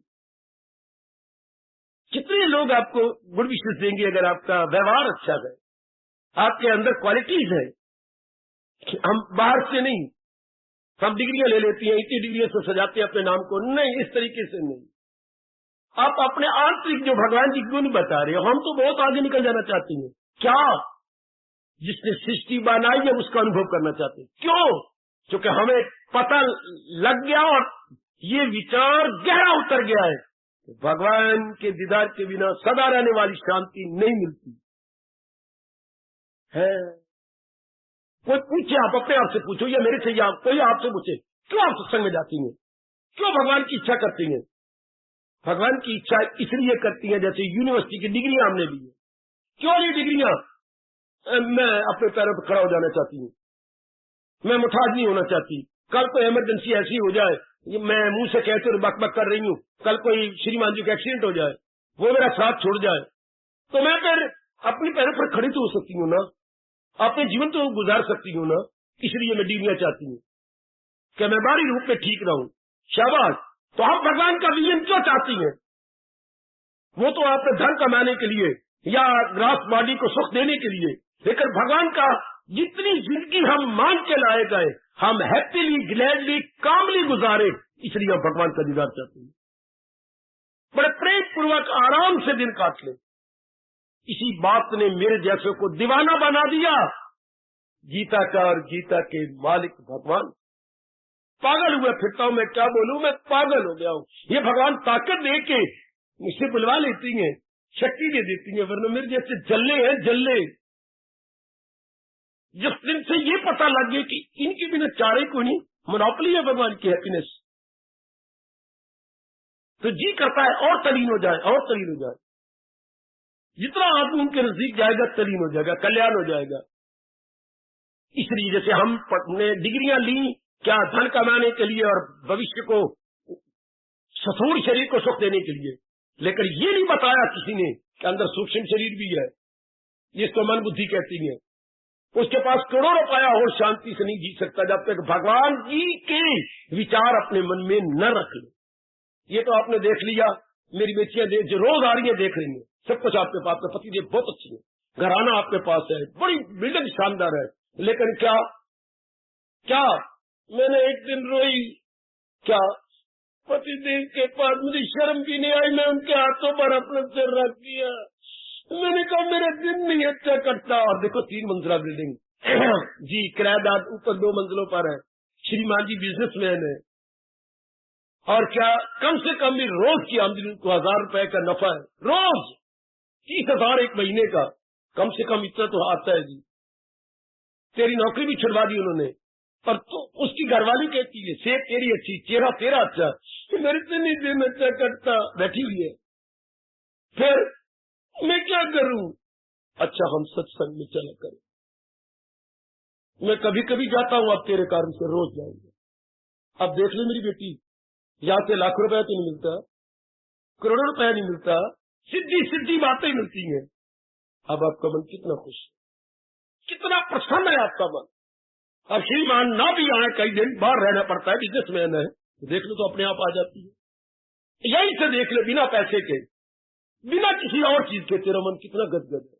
कितने लोग आपको गुड विशेष देंगे अगर आपका व्यवहार अच्छा है, आपके अंदर क्वालिटीज है. हम बाहर से नहीं, हम डिग्रियां ले लेती हैं, इतनी डिग्रियों से सजाते हैं अपने नाम को. नहीं, इस तरीके से नहीं. आप अपने आंतरिक जो भगवान जी गुण बता रहे हो, हम तो बहुत आगे निकल जाना चाहते हैं. क्या? जिसने सृष्टि बनाई है उसका अनुभव करना चाहते हैं. क्यों? क्योंकि हमें पता लग गया और ये विचार गहरा उतर गया है. भगवान के दीदार के बिना सदा रहने वाली शांति नहीं मिलती है. कोई पूछे, आप अपने आप से पूछो या मेरे से, या कोई आपसे पूछे क्यों आप सत्संग में जाती हैं, क्यों भगवान की इच्छा करती हैं? भगवान की इच्छा इसलिए करती हैं जैसे यूनिवर्सिटी की डिग्रियां हमने ली है. क्यों ली डिग्रियां? मैं अपने पैरों पर खड़ा हो जाना चाहती हूँ, मैं मुठाज नहीं होना चाहती. कल कोई इमरजेंसी ऐसी हो जाए, मैं मुंह से कहते हुए बक बक कर रही हूँ, कल कोई श्रीमान जी का एक्सीडेंट हो जाए, वो मेरा साथ छोड़ जाए, तो मैं फिर अपने पैरों पर खड़ी तो हो सकती हूँ ना, अपने जीवन तो गुजार सकती हूँ ना. इसलिए मैं डिग्रियां चाहती हूँ कि मैं बाहरी रूप में ठीक रहूं. शाबाश. तो आप भगवान का विजन क्यों चाहती हैं? वो तो आपने धन कमाने के लिए या ग्रास बॉडी को सुख देने के लिए. लेकिन भगवान का जितनी जिंदगी हम मान के लाए गए, हम हैप्पीली ग्लैडली कामली गुजारे, इसलिए हम भगवान का दीदार चाहते हैं. बड़े प्रेम पूर्वक आराम से दिन काट ले. इसी बात ने मेरे जैसे को दीवाना बना दिया. गीता का और गीता के मालिक भगवान. पागल हुआ फिरता हूं, मैं क्या बोलूं, मैं पागल हो गया हूं. ये भगवान ताकत दे के मुझसे बुलवा लेती हैं, शक्ति दे देती हैं, वरना मेरे जैसे जल्ले हैं जल्ले. जिस दिन से ये पता लग गया कि इनके बिना चारे को नहीं, मोनोपोली है भगवान की हैप्पीनेस, तो जी करता है और तलीन हो जाए और तलीन हो जाए. जितना आदमी उनके नजदीक जाएगा तलीन हो जाएगा, कल्याण हो जाएगा. इसलिए जैसे हम ने डिग्रियां ली क्या धन कमाने के लिए और भविष्य को स्थूल शरीर को सुख देने के लिए, लेकिन ये नहीं बताया किसी ने कि अंदर सूक्ष्म शरीर भी है, जिसको मन बुद्धि कहती है। उसके पास करोड़ों रुपया और शांति से नहीं जी सकता जब तक भगवान जी के विचार अपने मन में न रख ले। ये तो आपने देख लिया, मेरी बेटियां जो रोज आ रही है देख रही है, सब कुछ आपके पास है, पति देव बहुत अच्छी है, घराना आपके पास है, बड़ी बिल्डिंग शानदार है, लेकिन क्या क्या मैंने एक दिन रोई, क्या पति देव के पास मुझे शर्म भी नहीं आई, मैं उनके हाथों पर अपना सिर रख दिया। मैंने कहा मेरा दिन नहीं अच्छा करता। और देखो 3 मंजिला बिल्डिंग जी, किराएदार ऊपर 2 मंजिलों पर है, श्रीमान जी बिजनेसमैन है, और क्या कम से कम भी रोज की आमदनी को 1000 रुपए का नफा है, रोज 30,000 एक महीने का, कम से कम इतना तो आता है जी। तेरी नौकरी भी छुड़वा दी उन्होंने, पर तो उसकी घरवाली कहती है सेहत तेरी अच्छी, चेहरा तेरा अच्छा, मेरे से नहीं दिन अच्छा करता, बैठी हुई है, फिर मैं क्या करूं? अच्छा हम सत्संग में चला करें, मैं कभी कभी जाता हूं, अब तेरे कारण से रोज जाऊंगा। अब देख ले मेरी बेटी, यहां से लाखों रुपया तो नहीं मिलता, करोड़ों रुपया नहीं मिलता, सीधी सीधी बातें मिलती हैं। अब आपका मन कितना खुश है, कितना प्रसन्न है आपका मन। अब श्रीमान ना भी आए, कई दिन बाहर रहना पड़ता है, बिजनेसमैन है, देख लो तो अपने आप आ जाती है। यहीं से देख ले, बिना पैसे के, बिना किसी और चीज के, तेरा मन कितना गदगद है।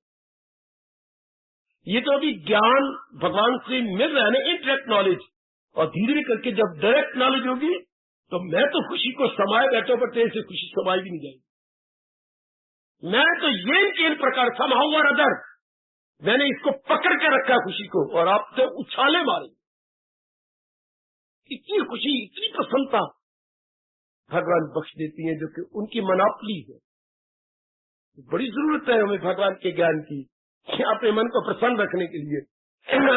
ये तो अभी ज्ञान भगवान से मिल रहा है ना, इंटरेक्ट नॉलेज, और धीरे धीरे करके जब डायरेक्ट नॉलेज होगी तो मैं तो खुशी को समाये बैठो, पर तेरे से खुशी समाई भी नहीं जाएगी। मैं तो ये इन प्रकार समाऊं और अदर, मैंने इसको पकड़ के रखा खुशी को, और आप तो उछाले मारे। इतनी खुशी, इतनी प्रसन्नता भगवान बख्श देती है, जो कि उनकी मनापली है। बड़ी जरूरत है हमें भगवान के ज्ञान की, अपने मन को प्रसन्न रखने के लिए,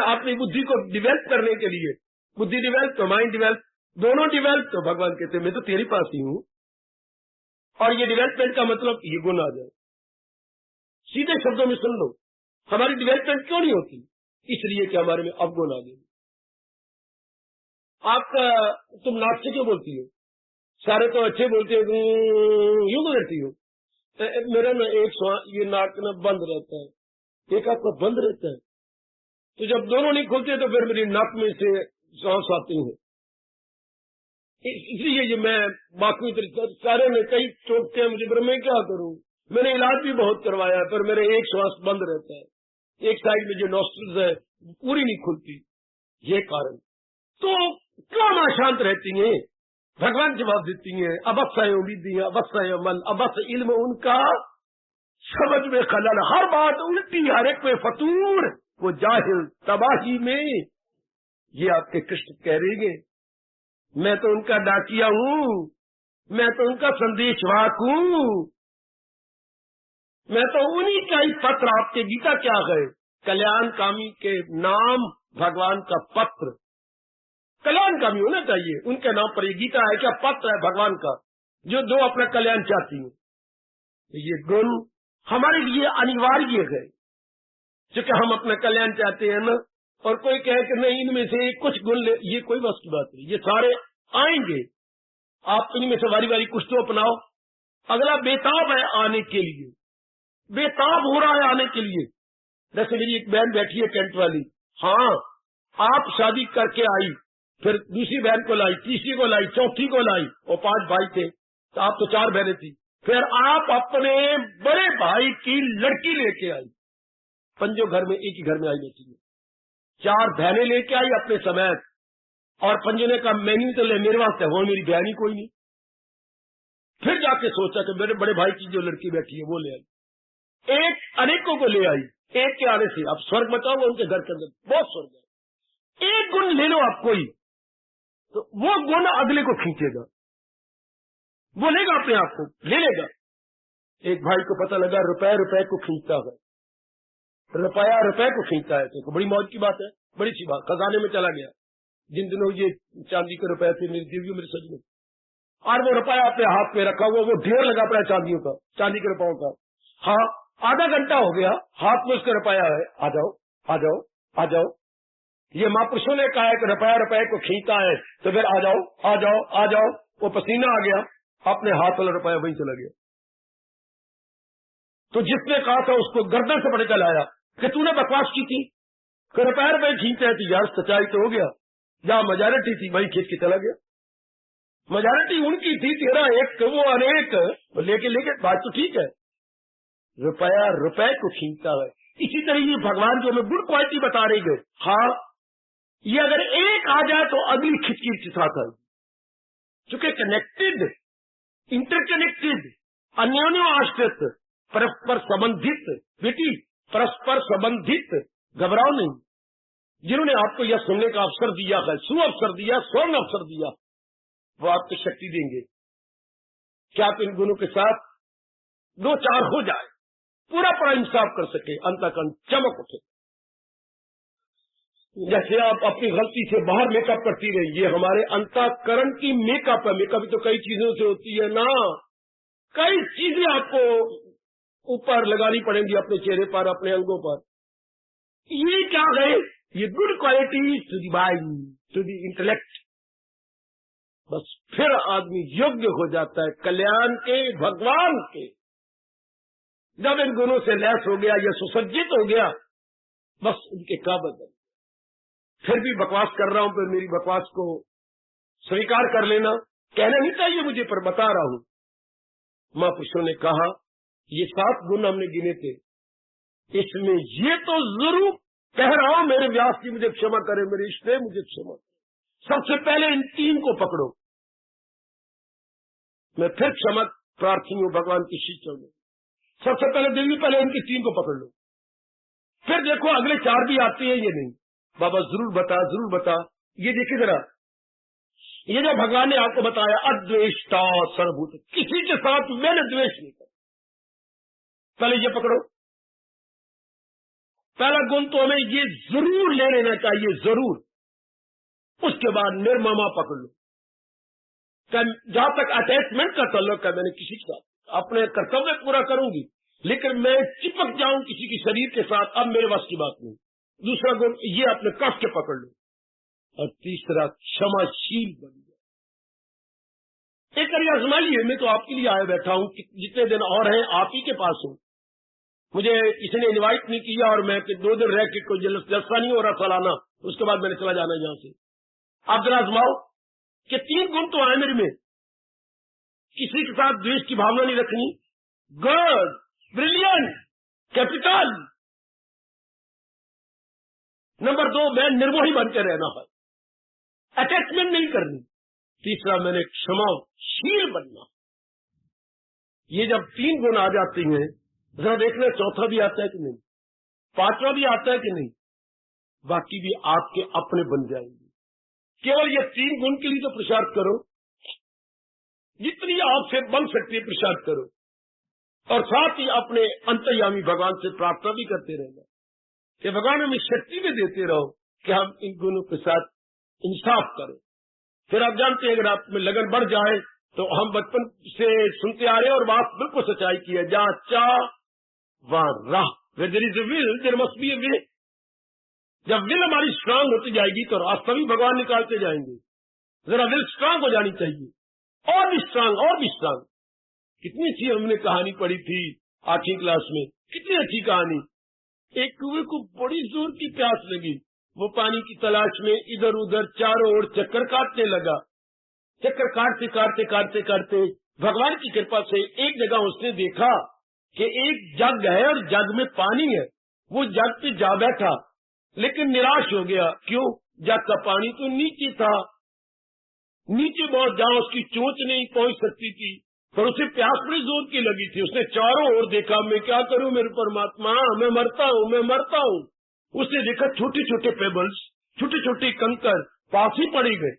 अपनी बुद्धि को डिवेल्प करने के लिए। बुद्धि डिवेल्प तो माइंड डिवेल्प, दोनों डिवेल्प तो भगवान कहते हैं मैं तो तेरे पास ही हूं, और ये डिवेल्पमेंट का मतलब ये गुण आ जाए। सीधे शब्दों में सुन लो, हमारी डिवेल्पमेंट क्यों नहीं होती? इसलिए कि हमारे में अवगुण आ गए। आपका तुम नाक से क्यों बोलती हो? सारे तो अच्छे बोलते हो, यूं करती हो। मेरा ना एक ये नाक ना बंद रहता है, एक आपका बंद रहता है, तो जब दोनों नहीं खुलते तो फिर मेरी नाक में से सांस आती है। इसलिए ये मैं बाकी सारे ने कई टोकते हैं मुझे, पर मैं क्या करूं? मैंने इलाज भी बहुत करवाया है, पर मेरे एक श्वास बंद रहता है, एक साइड में जो नॉस्ट्रिल्स है पूरी नहीं खुलती। ये कारण तो क्यों ना शांत रहती हैं? भगवान जवाब देती हैं, अबस्सा उम्मीदी, अबस्सा मन, अबस इल्म उनका, समझ में खलल, हर बात उल्टी, हर एक में फतूर, वो जाहिल तबाही में। ये आपके कृष्ण कह रही है, मैं तो उनका डाकिया हूं, मैं तो उनका संदेशवाहक हूं, मैं तो उन्हीं का ही पत्र। आपके गीता क्या है? कल्याणकामी के नाम भगवान का पत्र, कल्याणकामी होना चाहिए उनके नाम पर। ये गीता है क्या? पत्र है भगवान का, जो दो अपना कल्याण चाहती है। ये गुण हमारे लिए अनिवार्य है, क्योंकि हम अपना कल्याण चाहते हैं ना। और कोई कहे कि नहीं इनमें से कुछ गुण ले, ये कोई बस की बात नहीं, ये सारे आएंगे। आप इनमें से बारी बारी कुछ तो अपनाओ। अगला बेताब है आने के लिए, बेताब हो रहा है आने के लिए। जैसे मेरी एक बहन बैठी है कैंट वाली, हाँ आप शादी करके आई, फिर दूसरी बहन को लाई, तीसरी को लाई, चौथी को लाई, और 5 भाई थे, तो आप तो 4 बहनें थी। फिर आप अपने बड़े भाई की लड़की लेके आई, पंजों घर में एक ही घर में आई बेटी है, 4 बहनें लेके आई अपने समेत, और पंजों ने कहा मैं नहीं तो ले, मेरे वास्ते वो मेरी बहन ही कोई नहीं। फिर जाके सोचा कि मेरे बड़े भाई की जो लड़की बैठी है वो ले आई, एक अनेकों को ले आई, एक के आने से अब स्वर्ग मचाओगे उनके घर के अंदर, बहुत स्वर्ग है। एक गुण ले लो आप कोई, तो वो गुण अगले को खींचेगा, वो लेगा अपने आप को, ले लेगा। एक भाई को पता लगा रुपए रुपए को खींचता है, रुपया रुपए को खींचता है, तो बड़ी मौज की बात है, बड़ी सी बात। खजाने में चला गया, जिन दिनों ये चांदी के रुपए थे मेरी देवियों मेरे सच में, और वो रुपया अपने हाथ में रखा हुआ, वो ढेर लगा पड़ा चांदियों का, चांदी के रुपयों का। हाँ आधा घंटा हो गया, हाथ में उसका रुपया है, आ जाओ आ जाओ आ जाओ। ये महापुरुषों ने कहा है कि रुपया रुपये को खींचता है, तो फिर आ जाओ आ जाओ आ जाओ। वो पसीना आ गया, अपने हाथ वाला रुपया वहीं चला गया। तो जिसने कहा था उसको गर्दन से पकड़ कर लाया कि तूने बकवास की थी, रुपये खींचते हैं तो यार सच्चाई तो हो गया, जहां मेजॉरिटी थी वहीं खींच के चला गया। मेजॉरिटी उनकी थी, तेरा एक वो अनेक, लेके बात तो ठीक है, रुपया रुपए को खींचता है। इसी तरह ये भगवान जो हमें गुड क्वालिटी बता रही गए, हाँ ये अगर एक आ जाए तो अगली खिचकी के साथ आएगी, चूंकि कनेक्टेड, इंटरकनेक्टेड, अन्योन्य आश्रित, परस्पर संबंधित, बेटी परस्पर संबंधित, घबराओ नहीं। जिन्होंने आपको यह सुनने का अवसर दिया है, सुअवसर दिया, स्वर्ण अवसर दिया, वो आपको शक्ति देंगे क्या आप इन गुणों के साथ दो चार हो जाए, पूरा पूरा इंसाफ कर सके, अंतःकरण चमक उठे। जैसे आप अपनी गलती से बाहर मेकअप करती रही, ये हमारे अंतःकरण की मेकअप है। मेकअप तो कई चीजों से होती है ना, कई चीजें आपको ऊपर लगानी पड़ेंगी अपने चेहरे पर, अपने अंगों पर। ये क्या है? ये good quality to the mind, to the intellect. बस फिर आदमी योग्य हो जाता है कल्याण के, भगवान के। जब इन गुणों से लैस हो गया, यह सुसज्जित हो गया, बस उनके काबिल बन। फिर भी बकवास कर रहा हूं, फिर मेरी बकवास को स्वीकार कर लेना। कहना नहीं चाहिए मुझे, पर बता रहा हूं। महापुरुषों ने कहा ये 7 गुण हमने गिने थे, इसमें ये तो जरूर कह रहा हूं, मेरे व्यास जी मुझे क्षमा करे, मेरे इष्टदेव मुझे क्षमा करे। सबसे पहले इन 3 को पकड़ो। मैं फिर क्षमा प्रार्थी हूं भगवान की शिष्यों में। सबसे पहले देवी, पहले इनकी 3 को पकड़ लो, फिर देखो अगले 4 भी आते हैं ये नहीं। बाबा जरूर बता, जरूर बता। ये देखिए जरा, ये जो भगवान ने आपको बताया, अद्वेष्टा सर्वभूत, किसी के साथ मैंने द्वेष नहीं किया। पहले ये पकड़ो, पहला गुण तो हमें ये जरूर ले लेना चाहिए, जरूर। उसके बाद निर्ममा पकड़ लो। जहां तक अटैचमेंट का ताल्लुक है, मैंने किसी के साथ अपने कर्तव्य पूरा करूंगी, लेकिन मैं चिपक जाऊं किसी की शरीर के साथ, अब मेरे वश की बात नहीं। दूसरा गुण ये अपने कष्ट के पकड़ लो। और तीसरा क्षमाशील बन जाए। एक बार आजमा लिए, मैं तो आपके लिए आया बैठा हूं, जितने दिन और हैं आप ही के पास हूं। मुझे किसी ने इनवाइट नहीं किया और मैं 2 दिन रह के कोई जलसा नहीं हो रहा सालाना, उसके बाद मैंने चला जाना यहां से। आप जरा आजमाओ कि 3 गुण तो आए मेरे में। किसी के साथ द्वेष की भावना नहीं रखनी, गुड, ब्रिलियंट, कैपिटल। नंबर 2, मैं निर्मोही बन के रहना है, अटैचमेंट नहीं करनी। तीसरा, मैंने क्षमाशील बनना। ये जब 3 गुण आ जाते हैं, जरा देखना चौथा भी आता है कि नहीं, 5वां भी आता है कि नहीं, बाकी भी आपके अपने बन जाएंगे। केवल ये 3 गुण के लिए तो प्रसाद करो, जितनी आपसे बन सकती है प्रसाद करो, और साथ ही अपने अंतर्यामी भगवान से प्रार्थना भी करते रहना कि भगवान हमें शक्ति में देते रहो कि हम इन गुणों के साथ इंसाफ करें। फिर आप जानते हैं, अगर आप में लगन बढ़ जाए तो हम बचपन से सुनते आ रहे हैं, और बात बिल्कुल सच्चाई की है, जहां चाह वहां राह, where there is a will there must be a way। जब विल हमारी स्ट्रांग होती जाएगी तो रास्ता भी भगवान निकालते जाएंगे। जरा विल स्ट्रांग हो जानी चाहिए, और भी स्ट्रांग, और भी स्ट्रांग। कितनी अच्छी हमने कहानी पढ़ी थी 8वीं क्लास में, कितनी अच्छी कहानी। एक कुएं को बड़ी जोर की प्यास लगी, वो पानी की तलाश में इधर उधर चारों ओर चक्कर काटने लगा। चक्कर काटते काटते काटते काटते भगवान की कृपा से एक जगह उसने देखा कि एक जग है और जग में पानी है। वो जग पे जा बैठा, लेकिन निराश हो गया। क्यों? जग का पानी तो नीचे था, नीचे बहुत, जहां उसकी चोंच नहीं पहुंच सकती थी, पर उसे प्यास बड़ी जोर की लगी थी। उसने चारों ओर देखा, मैं क्या करूं मेरे परमात्मा, मैं मरता हूं, मैं मरता हूं। उसने देखा छोटे छोटे पेबल्स, छोटे छोटे कंकर पास ही पड़े गए।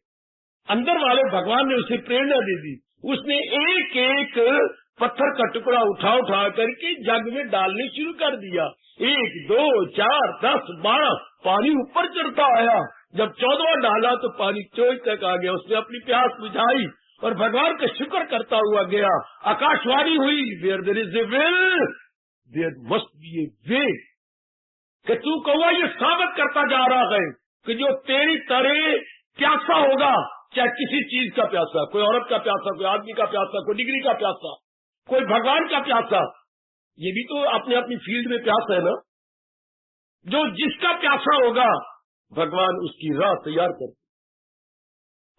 अंदर वाले भगवान ने उसे प्रेरणा दे दी। उसने एक एक पत्थर का टुकड़ा उठा उठा करके जग में डालने शुरू कर दिया। 1, 2, 4, 10, 12 पानी ऊपर चढ़ता आया। जब 14वां डाला तो पानी चोंच तक आ गया। उसने अपनी प्यास बुझाई और भगवान का शुक्र करता हुआ गया। आकाशवाणी हुई, where there is a will there must be a way. कि तू कौवा ये साबित करता जा रहा है कि जो तेरी तरह प्यासा होगा, चाहे किसी चीज का प्यासा, कोई औरत का प्यासा, कोई आदमी का प्यासा, कोई डिग्री का प्यासा, कोई भगवान का प्यासा, ये भी तो अपनी अपनी फील्ड में प्यास है ना। जो जिसका प्यासा होगा भगवान उसकी राह तैयार करते,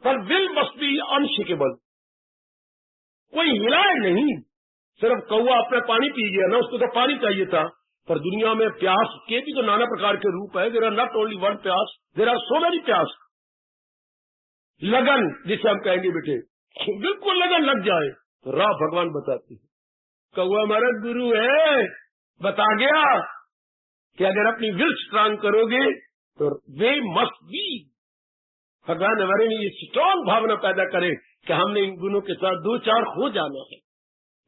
पर विल मस्ट बी अनशेकेबल। कोई हिलाए नहीं, सिर्फ कौवा अपना पानी पी गया ना, उसको तो पानी चाहिए था। पर दुनिया में प्यास के भी तो नाना प्रकार के रूप है। There are not only one प्यास, देयर आर सो मेनी प्यास। लगन जिसे हम कहेंगे बेटे, बिल्कुल लगन लग जाए तो राह भगवान बताती है। कौवा हमारा गुरु है, बता गया कि अगर अपनी विल स्ट्रांग करोगे तो वे मस्ट बी। भगवान हमारे लिए स्ट्रांग भावना पैदा करे कि हमने इन गुणों के साथ दो चार हो जाना है,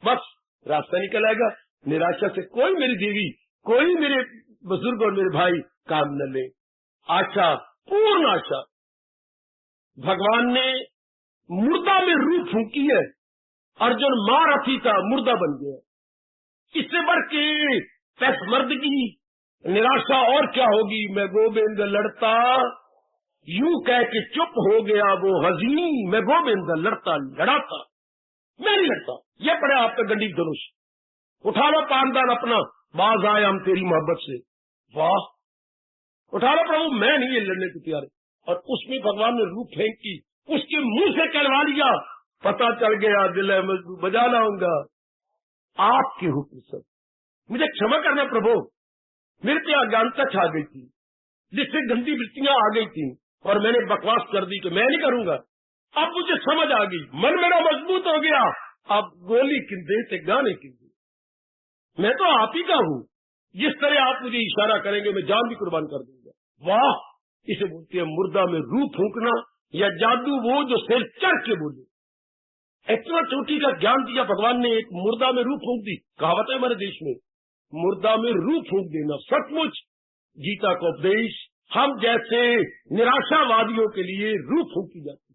बस रास्ता निकल आएगा। निराशा से कोई मेरी देवी, कोई मेरे बुजुर्ग और मेरे भाई काम न ले। आशा, पूर्ण आशा। भगवान ने मुर्दा में रूह फूंकी है। अर्जुन महारथी था, मुर्दा बन गया। इससे बढ़ के पैसमर्दगी, निराशा और क्या होगी। मैं गोविंद लड़ता, यूं कह के चुप हो गया वो हजीन। मैं गोविंद लड़ता लड़ाता, मैं नहीं लड़ता। ये पड़े आप पे गंडी धनुष, उठा लो पानदान अपना, बाज आए हम तेरी मोहब्बत से। वाह, उठा लो प्रभु, मैं नहीं ये लड़ने को तैयार। और उसमें भगवान ने रूह फेंकी, उसके मुंह से कहलवा लिया। पता चल गया दिल है मजबूत, बजा लाऊंगा आपके हुक्म से। मुझे क्षमा करना प्रभु, मेरे पे अज्ञानता छा गई थी, जिससे गंदी वृत्तियां आ गई थी और मैंने बकवास कर दी कि मैं नहीं करूंगा। अब मुझे समझ आ गई, मन मेरा मजबूत हो गया। अब गोली किंदे से गाने किंदे, मैं तो आप ही का हूं। जिस तरह आप मुझे इशारा करेंगे मैं जान भी कुर्बान कर दूंगा। वाह, इसे बोलते हैं मुर्दा में रूह फूंकना, या जादू वो जो सिर चढ़ के बोले। इतना चोटी का ज्ञान दिया भगवान ने, एक मुर्दा में रूह फूंक दी। कहावत है हमारे देश में, मुर्दा में रूह फूंक देना। सचमुच गीता का उपदेश हम जैसे निराशावादियों के लिए रूह फूंकी जाती।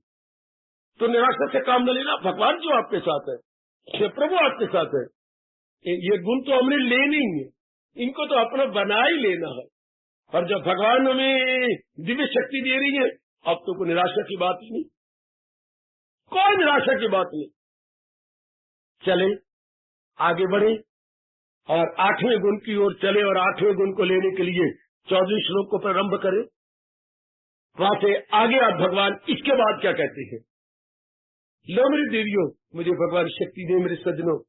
तो निराशा से काम न लेना, भगवान जो आपके साथ है, प्रभु आपके साथ है। ये गुण तो हमने लेने ही है, इनको तो अपना बना ही लेना है। और जब भगवान हमें दिव्य शक्ति दे रही है, अब तो कोई निराशा की बात ही नहीं, कोई निराशा की बात नहीं। चले आगे बढ़े और 8वें गुण की ओर चले, और 8वें गुण को लेने के लिए 14 श्लोक को प्रारंभ करें। वहां से आगे आप भगवान इसके बाद क्या कहते हैं। लो मेरी देवियों, मुझे भगवान शक्ति दे मेरे सज्जनों,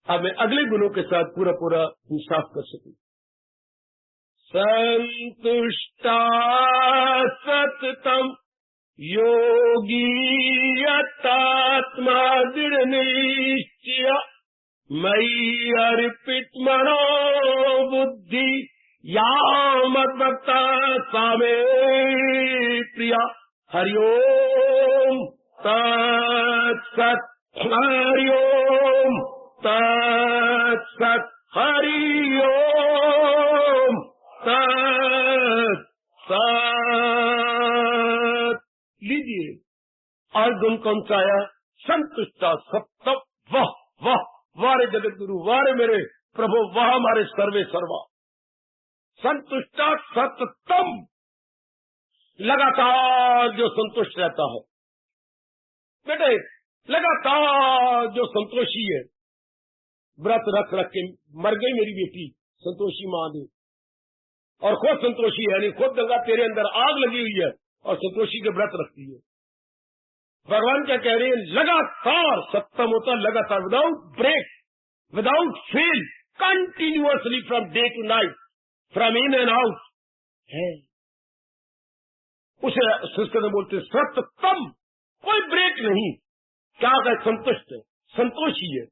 अब मैं अगले गुणों के साथ पूरा पूरा इंसाफ कर सकूं। संतुष्टा सततम योगी यतात्मा दृढ़ निश्चय मयि अर्पित मनो बुद्धि या मद्भक्ता सामे प्रिया। हरिओम तत्सत्, हरिओम तत्सत्, हरिओम तत्सत्। लीजिए, और गुण कौन सा आया। संतुष्टा सत्तम, वाह वाह, वारे जगत गुरु, वारे मेरे प्रभु, वाह हमारे सर्वे सर्वा। संतुष्टा सततम, लगातार जो संतुष्ट रहता है। बेटे लगातार जो संतोषी है, व्रत रख रख के मर गई मेरी बेटी संतोषी मां ने, और खुद संतोषी है नहीं, खुद गंगा तेरे अंदर आग लगी हुई है और संतोषी के व्रत रखती है। भगवान क्या कह रहे हैं, लगातार सत्तम होता, लगातार, without break, without fail, continuously from day to night, from in and out है। उसे संस्कृत में बोलते सत्तम, कोई ब्रेक नहीं। क्या है, संतुष्ट है, संतोषी है।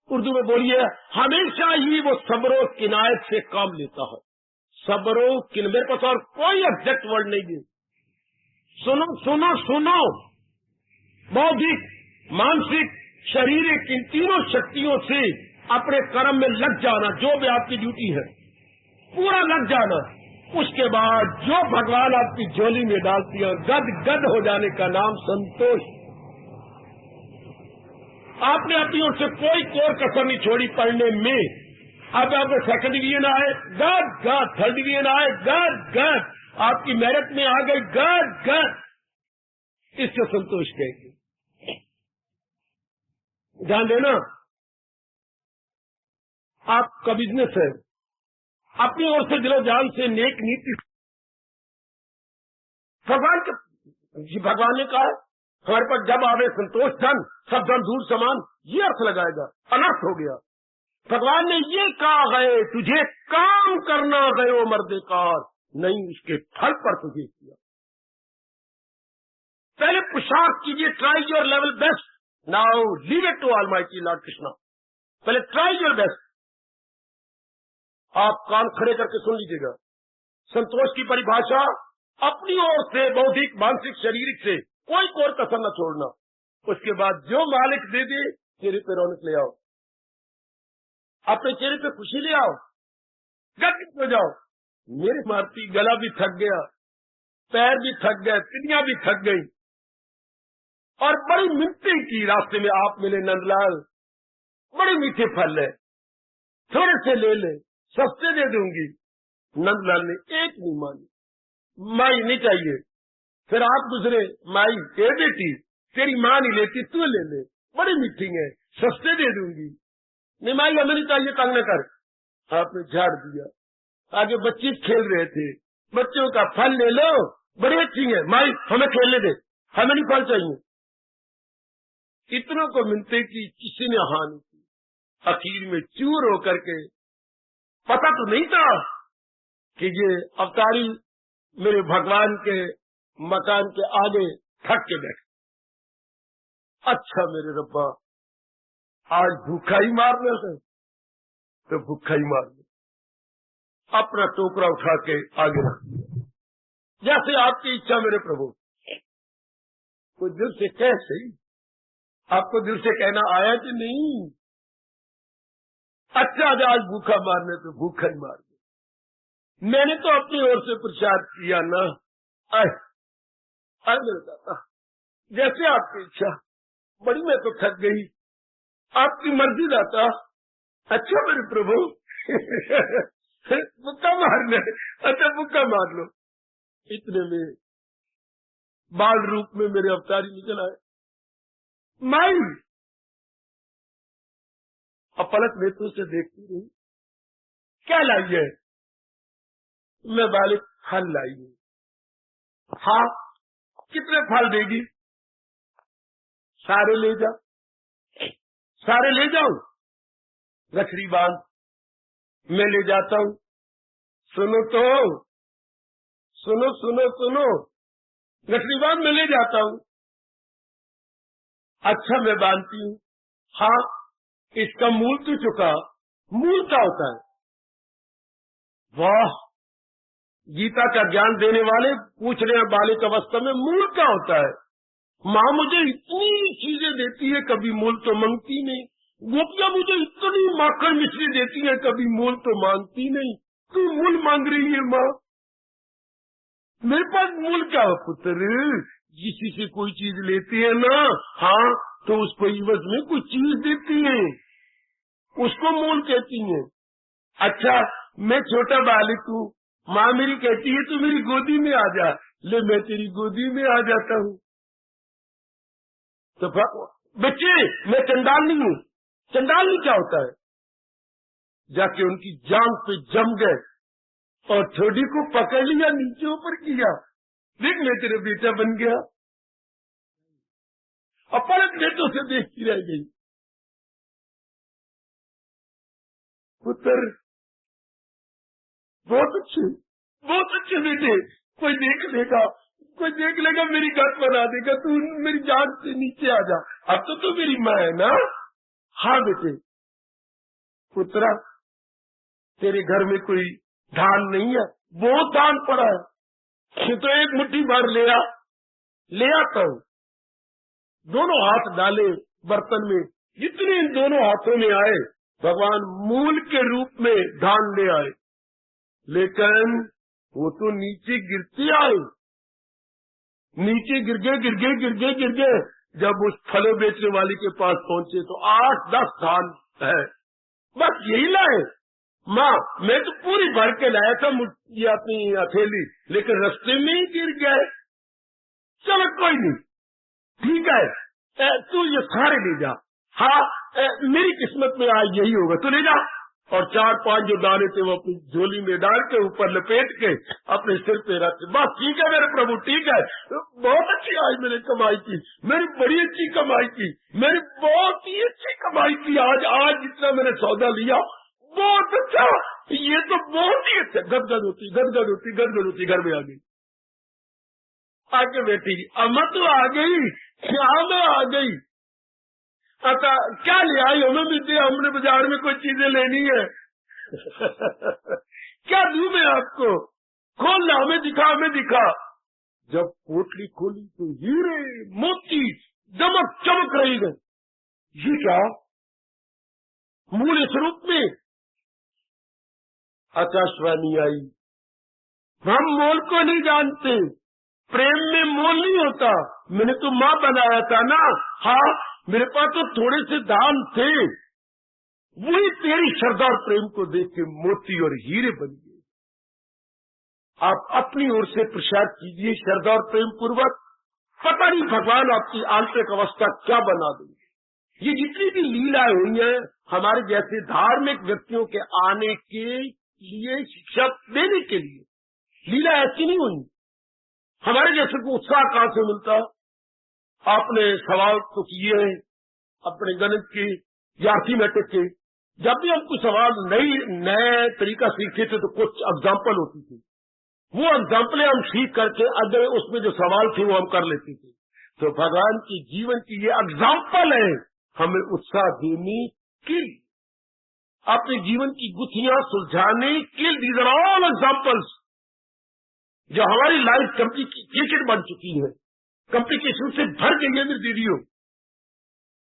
उर्दू में बोलिए, हमेशा ही वो सबरो किनायत से काम लेता है। सबरो किन, मेरे पास और कोई एग्जैक्ट वर्ड नहीं है। सुनो सुनो सुनो, बौद्धिक, मानसिक, शारीरिक, इन तीनों शक्तियों से अपने कर्म में लग जाना, जो भी आपकी ड्यूटी है पूरा लग जाना। उसके बाद जो भगवान आपकी झोली में डालती है, गद गद हो जाने का नाम संतोष। आपने अपनी ओर से कोई कोर कसर नहीं छोड़ी पढ़ने में। अब आपको सेकंड डिवीजन आए, गद गद, थर्ड डिवीजन आए, गद गद, आपकी मेरिट में आ गई, गद गद। इससे संतोष कहेंगे। ध्यान देना, आपका बिजनेस है, अपनी ओर से दिलो जान से नेक नीति, भगवान ने कहा हमारे पास जब आवे संतोष धन, सब धन दूर समान, ये अर्थ लगाएगा, अनर्थ हो गया। भगवान ने ये कहा है तुझे काम करना गयो मर्देकार, नहीं उसके फल पर तुझे किया। पहले पुरुषार्थ कीजिए, try your level best, now leave it to almighty lord Krishna. पहले ट्राई योर बेस्ट। आप कान खड़े करके सुन लीजिएगा। संतोष की परिभाषा अपनी ओर से बौद्धिक, मानसिक, शारीरिक से कोई कोर कसर न छोड़ना। उसके बाद जो मालिक दे दे चेहरे पे रौनक ले आओ, अपने चेहरे पे खुशी ले आओ, गर्वित हो जाओ। मेरे मारती गला भी थक गया, पैर भी थक गए, तिनियां भी थक गई, और बड़ी मिन्नतें की रास्ते में आप मिले नंदलाल, बड़े मीठे फल है, थोड़े से ले ले, सस्ते दे दूंगी। नंदलाल ने एक नहीं मानी, माई नहीं चाहिए। फिर आप गुजरे, माई ए बेटी तेरी माँ नहीं लेती, तू ले ले, बड़ी मीठी है, सस्ते दे दूंगी। नहीं माई हमें नहीं चाहिए, तंग न कर। आपने झाड़ दिया। आगे बच्चे खेल रहे थे, बच्चों का फल ले लो, बड़ी अच्छी है, माई हमें खेलने दे, हमें नहीं फल चाहिए। इतनों को मिलते कि किसी ने हानि की। आखिर में चूर होकर के, पता तो नहीं था कि ये अवतारी मेरे भगवान के मकान के आगे थक के बैठे। अच्छा मेरे रब्बा, आज भूखा ही मारना है तो भूखा ही मार दे। अपना टोकरा उठा के आगे रख दिया, जैसे आपकी इच्छा मेरे प्रभु। कोई दिल से कह सही, आपको दिल से कहना आया कि नहीं? अच्छा आज भूखा मारने तो भूखा ही मार दे। मैंने तो अपनी ओर से प्रचार किया ना। आए मेरे दाता, जैसे आपकी इच्छा। बड़ी मैं तो थक गई, आपकी मर्जी दाता। अच्छा मेरे प्रभु मुक्का मारना, अच्छा मुक्का मार लो। इतने में बाल रूप में मेरे अवतारी निकल आए। माई अब पलक नेत्रों से देखती रही, क्या लाई है? मैं बालिक फल लाई हूँ। हाँ, कितने फल देगी? सारे ले जा, सारे ले जाऊं? रखड़ी बांध, मैं ले जाता हूँ। सुनो तो, सुनो सुनो सुनो, रखड़ी बांध मैं ले जाता हूँ। अच्छा मैं बांधती हूँ। हाँ, इसका मूल तो चुका। मूल क्या होता है? वाह, गीता का ज्ञान देने वाले पूछ रहे हैं बालिक अवस्था में मूल क्या होता है? माँ मुझे इतनी चीजें देती है, कभी मूल तो मांगती नहीं। गोपियाँ मुझे इतनी माखन मिश्री देती है, कभी मूल तो मांगती नहीं। तू मूल मांग रही है माँ? मेरे पास मूल क्या है पुत्र? किसी से कोई चीज लेती है ना, हाँ, तो उसको इवज में कुछ चीज देती है, उसको मूल कहती है। अच्छा मैं छोटा बालिक हूँ, माँ मेरी कहती है तू मेरी गोदी में आ जा, ले मैं तेरी गोदी में आ जाता हूँ। तो बच्चे मैं चंडाल नहीं हूँ। चंडाल नहीं क्या होता है? जाके उनकी जांग पे जम गए और थोड़ी को पकड़ लिया, नीचे ऊपर किया, देख मैं तेरे बेटा बन गया। और पलक बेटों से देखती रह गई। पुत्र बहुत अच्छे बेटे, कोई देख लेगा, कोई देख लेगा, मेरी गत बना देगा, तू मेरी जान से नीचे आ जा। अब तो तू मेरी माँ है ना? हाँ बेटे। पुत्रा तेरे घर में कोई धान नहीं है? बहुत धान पड़ा है, तो एक मुट्ठी भर ले आता हूँ। दोनों हाथ डाले बर्तन में, जितने इन दोनों हाथों में आए भगवान मूल के रूप में धान ले आए, लेकिन वो तो नीचे गिरते आए, नीचे गिर गए। जब उस फलों बेचने वाले के पास पहुंचे तो 8-10 धान है, बस यही लाए। माँ मैं तो पूरी भर के लाया था ये अपनी हथेली, लेकिन रास्ते में ही गिर गए। चलो कोई नहीं, ٹھیک ہے تو یہ سارے لے جا، ہاں میری قسمت میں آج یہی ہوگا تو لے جا۔ اور 4-5 جو دانے تھے وہ اپنی جھولی میں ڈال کے اوپر لپیٹ کے اپنے سر پہ رکھتے، بس ٹھیک ہے میرے پربھو ٹھیک ہے، بہت اچھی آج میں نے کمائی کی، میری بڑی اچھی کمائی کی، میری بہت ہی اچھی کمائی کی، آج جتنا میں نے سودا لیا بہت اچھا، یہ تو بہت ہی اچھا۔ گدگد ہوتی گھر میں آ گئی، آگے بیٹھی اما تو آ گئی، میں آ گئی، اچھا کیا لے آئی؟ ہمیں بھی دے، ہم نے بازار میں کوئی چیزیں لینی ہے کیا دوں میں آپ کو؟ کھول لا، ہمیں دکھا۔ جب پوٹلی کھولی تو ہیرے موتی چمک رہی ہے، یہ کیا مول اس روپ میں؟ آکاشوانی آئی، ہم مول کو نہیں جانتے، پریم میں مول نہیں ہوتا، میں نے تو ماں بنایا تھا نا، ہاں میرے پاس تو تھوڑے سے دان تھے، وہی تیری سردار پریم کو دیکھ کے موتی اور ہیرے بن گئے۔ آپ اپنی اور سے پرساد کیجیے سردار پریم پوروک، پتہ نہیں بھگوان آپ کی آنترک اوستھا کیا بنا دیں گے۔ یہ جتنی بھی لیلا ہوئی ہیں ہمارے جیسے دھارمک ویکتیوں کے آنے کے لیے، شکشا دینے کے لیے، لیلا ایسی نہیں ہوئی۔ ہمارے جیسے کو اتساہ کہاں سے ملتا؟ آپ نے سوال تو کیے ہیں اپنے گنت کے یا ارتھمیٹک کے، جب بھی ہم کوئی سوال نئے طریقہ سیکھتے تھے تو کچھ اگزامپل ہوتی تھی، وہ اگزامپلیں ہم سیکھ کر کے اگر اس میں جو سوال تھے وہ ہم کر لیتے تھے۔ تو بھگوان کی جیون کی یہ اگزامپل ہے ہمیں اتساہ دینے کی، اپنے جیون کی گتھیاں سلجھانے کے، دیز آر آل ایگزامپلس جو ہماری لائف کمپلیکیٹڈ بن چکی ہے، کمپلیکیشن سے بھر گئی ہے میری دیدیوں،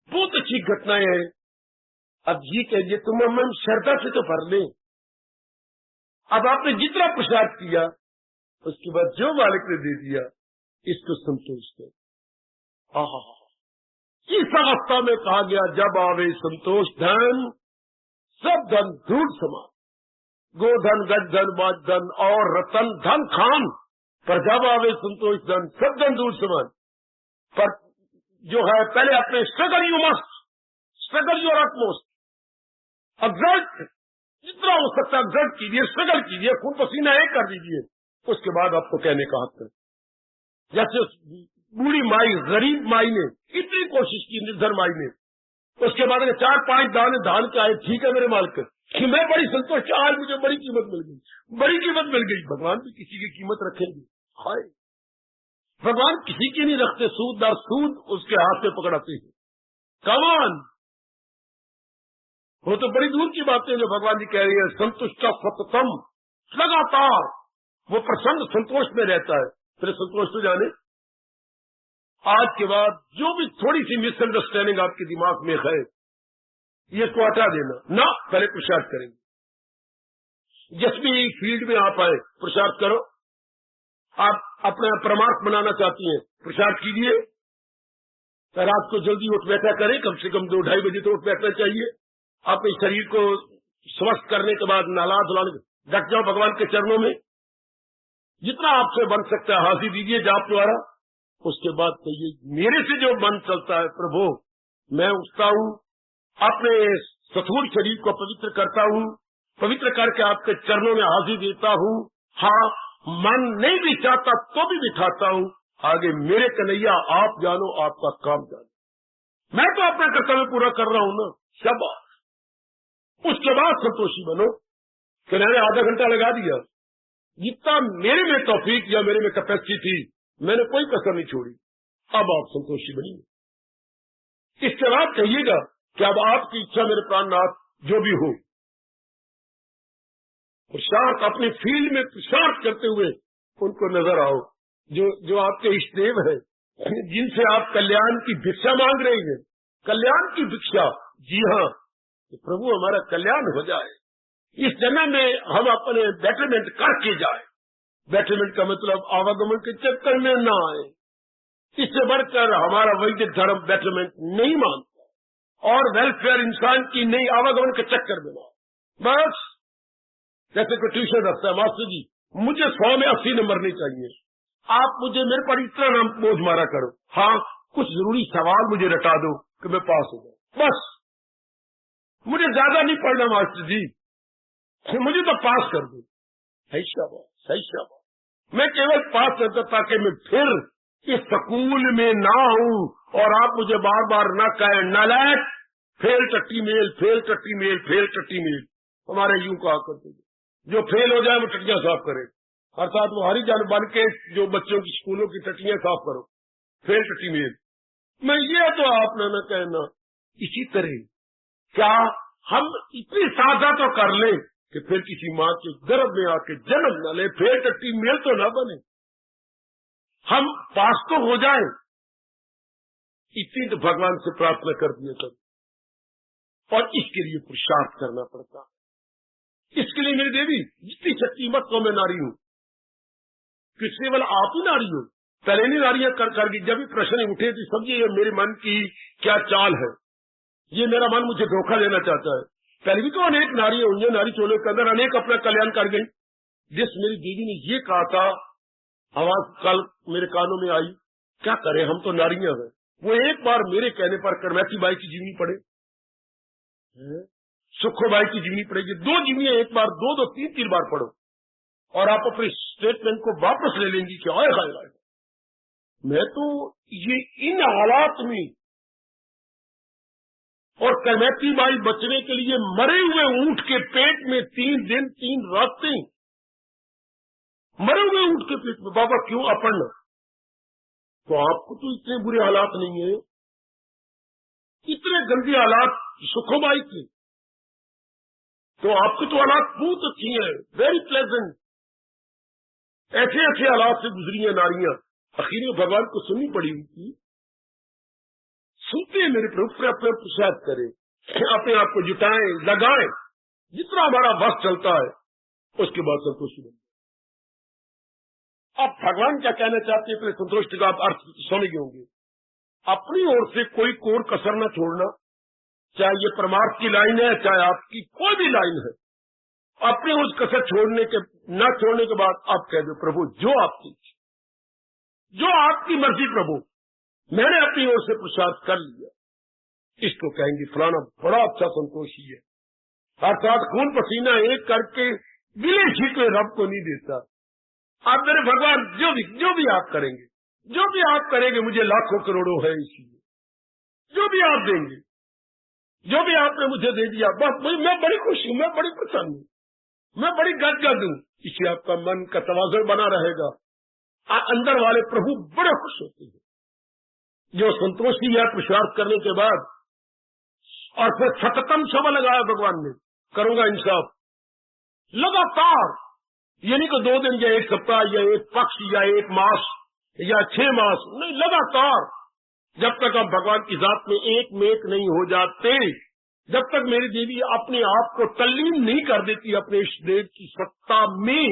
بہت اچھی گھٹنائیں ہیں۔ اب یہ کہیے تم ہم شردا سے تو بھر لیں، اب آپ نے جتنا پرساد کیا اس کے بعد جو مالک نے دے دیا اس کو سنتوش کرو۔ اس اوستھا میں کہا گیا جب آوے سنتوش دھن سب دھن دھول سمان، گو دھن گج دھن باج دھن اور رتن دھن خان، پر جب آوے سنتوش دھن سب دھن دھول سمان۔ پر جو ہے پہلے اپنے struggle you must, struggle your utmost, exert جتنا ہو سکتا ہے ایگزرٹ کیجیے، اسٹرگل کیجیے، خون پسینہ ایک کر دیجیے، اس کے بعد آپ کو کہنے کا حق ہے۔ جیسے بوڑھی مائی، غریب مائی نے اتنی کوشش کی، نردھر مائی نے، اس کے بعد 4-5 دانے دھان کے آئے، ٹھیک ہے میرے مالک کہ میں بڑی سنتوش، آج مجھے بڑی قیمت مل گئی، بڑی قیمت مل گئی۔ بھگوان بھی کسی کی قیمت رکھیں گے؟ ہائے، بھگوان کسی کی نہیں رکھتے، سود در سود اس کے ہاتھ میں پکڑاتے ہیں۔ کمان وہ تو بڑی دور کی باتیں جو بھگوان جی کہہ رہی ہے، سنتوشٹ ستتم، لگاتار وہ پرسن سنتوش میں رہتا ہے۔ پھر سنتوش تو جانے آج کے بعد جو بھی تھوڑی سی مس انڈرسٹینڈنگ آپ کے دماغ میں ہے یہ کو ہٹا دینا، نہ پہلے پرساد کریں گے۔ جس بھی فیلڈ میں آپ آئے پرساد کرو، آپ اپنا پرمارک بنانا چاہتی ہیں پرساد کیجیے، رات کو جلدی اٹھ بیٹھا کریں، کم سے کم 2-2:30 بجے تو اٹھ بیٹھنا چاہیے۔ اپنے شریر کو سوستھ کرنے کے بعد نہلا دھلانے ڈٹ جاؤ بھگوان کے چرنوں میں، جتنا آپ سے بن سکتا ہے حاضری دیجیے جاپ دوارا۔ اس کے بعد کہیے میرے سے جو من چلتا ہے پربھو، میں اٹھتا ہوں، اپنے ستھور شریر کو پوتر کرتا ہوں، پوتر کر کے آپ کے چرنوں میں حاضری دیتا ہوں، ہاں من نہیں بھی چاہتا تو بھی بٹھاتا ہوں، آگے میرے کنہیا آپ جانو، آپ کا کام جانو، میں تو اپنا کرتویہ پورا کر رہا ہوں نا، شاباش۔ اس کے بعد سنتوشی بنو کہ میں نے آدھا گھنٹہ لگا دیا، جتنا میرے میں توفیق یا میرے میں کیپیسٹی تھی میں نے کوئی کسر نہیں چھوڑی، اب آپ سنتوشی بنیے۔ اس کے بعد کہیے گا کہ اب آپ کی اچھا میرے پران ناتھ جو بھی ہو، پرشارت اپنے فیلڈ میں پرشارت کرتے ہوئے ان کو نظر آؤ، جو آپ کے اشٹ دیو ہے، جن سے آپ کلیان کی بھکشا مانگ رہے ہیں، کلیان کی بھکشا، جی ہاں کہ پربھو ہمارا کلیان ہو جائے، اس جنم میں ہم اپنے بیٹرمنٹ کر کے جائیں۔ بیٹرمنٹ کا مطلب آواگمن کے چکر میں نہ آئے، اس سے بڑھ کر ہمارا ویدک دھرم بیٹرمنٹ نہیں مانتا، اور ویلفیئر انسان کی نہیں، آواگمن کے چکر میں نہ آئے۔ بس جیسے کوئی ٹیوشن رکھتا ہے، ماسٹر جی مجھے 100 میں 80 نمبر نہیں چاہیے، آپ مجھے میرے پر اتنا نام بوجھ مارا کرو، ہاں कुछ जरूरी सवाल मुझे रटा दो कि मैं पास हो जाऊं, बस। मुझे ज्यादा नहीं पढ़ना मास्टर जी, मुझे तो पास कर दो। सही शाबाश। मैं केवल पास करता ताकि मैं फिर इस स्कूल में ना हूं और आप मुझे बार बार न कहें नालायक, फेल टट्टी मेल, फेल टट्टी मेल, फेल टट्टी मेल। हमारे यूं कहा करते थे, जो फेल हो जाए वो टट्टियां साफ करे, अर्थात वो हरी जान बन के जो बच्चों की स्कूलों की टट्टियां साफ करो, फेल टट्टी मेल। मैं ये तो आपने न कहना। इसी तरह क्या हम इतनी साझा तो कर लें कि फिर किसी माँ के गर्भ में आके जन्म न ले, फेल टट्टी मेल तो न बने, हम पास तो हो जाए। इतनी तो भगवान से प्रार्थना कर दिए तब, और इसके लिए पुरुषार्थ करना पड़ता है। इसके लिए मेरी देवी जितनी शक्ति मत को मैं नारी हूं, कि केवल आप ही नारी हो, पहले नहीं नारियां कर जब भी प्रश्न उठे तो समझिए ये मेरे मन की क्या चाल है, ये मेरा मन मुझे धोखा देना चाहता है। पहले भी तो अनेक नारी हुई हैं, नारी चोले के अंदर अनेक अपना कल्याण कर गई। जिस मेरी दीदी ने ये कहा था, आवाज कल मेरे कानों में आई, क्या करें हम तो नारियां हैं। वो एक बार मेरे कहने पर करमैती बाई की जीवनी पढ़े, सुखो बाई की जीवनी पढ़ेगी, दो जीवनियां एक बार, दो तीन बार पढ़ो और आप अपने स्टेटमेंट को वापस ले लेंगी कि आए हाय मैं तो ये इन हालात में, और करमैती बाई बचने के लिए मरे हुए ऊंट के पेट में 3 दिन 3 रातें, मरे हुए ऊंट के पेट में। बाबा क्यों अपन, तो आपको तो इतने बुरे हालात नहीं है, इतने गंदे हालात सुखोबाई के, तो आपकी तो हालात बहुत अच्छी हैं, वेरी प्लेजेंट। ऐसे ऐसे हालात से गुजरी हैं नारियां, आखिर में भगवान को सुननी पड़ी उनकी। सुनते मेरे प्रभु अपने पुरुषार्थ करें, अपने आप को जुटाएं, लगाएं, जितना हमारा वश चलता है उसके बाद संतुष्टि बन। अब भगवान क्या कहना चाहते हैं, संतुष्टि का आप अर्थ समझ होंगे। अपनी ओर से कोई कोर कसर न छोड़ना, चाहे ये परमार्थ की लाइन है, चाहे आपकी कोई भी लाइन है, अपनी उस कसर न छोड़ने के बाद आप कह दो प्रभु जो आपकी, जो आपकी मर्जी प्रभु, मैंने अपनी ओर से पुरुषार्थ कर लिया। इसको कहेंगे फलाना बड़ा अच्छा संतोषी है, अर्थात खून पसीना एक करके गिले छिपे रब को नहीं देता। आप मेरे भगवान जो भी आप करेंगे, जो भी आप करेंगे, मुझे लाखों करोड़ों है, इसीलिए जो भी आप देंगे, जो भी आपने मुझे दे दिया, बस मैं बड़ी खुश हूं, मैं बड़ी प्रसन्न हूं, मैं बड़ी गदगद हूं। इसलिए आपका मन का तवाज़ुन बना रहेगा, अंदर वाले प्रभु बड़े खुश होते हैं। जो संतोषी है पुरुषार्थ करने के बाद, और फिर सततम शब्द लगाया भगवान ने, करूंगा इंसाफ लगातार, यानी कि 2 दिन या 1 सप्ताह या 1 पक्ष या 1 मास या 6 मास नहीं, लगातार, जब तक हम भगवान की जात में एक नहीं हो जाते, जब तक मेरी देवी अपने आप को तल्लीन नहीं कर देती अपने इष्ट देव की सत्ता में,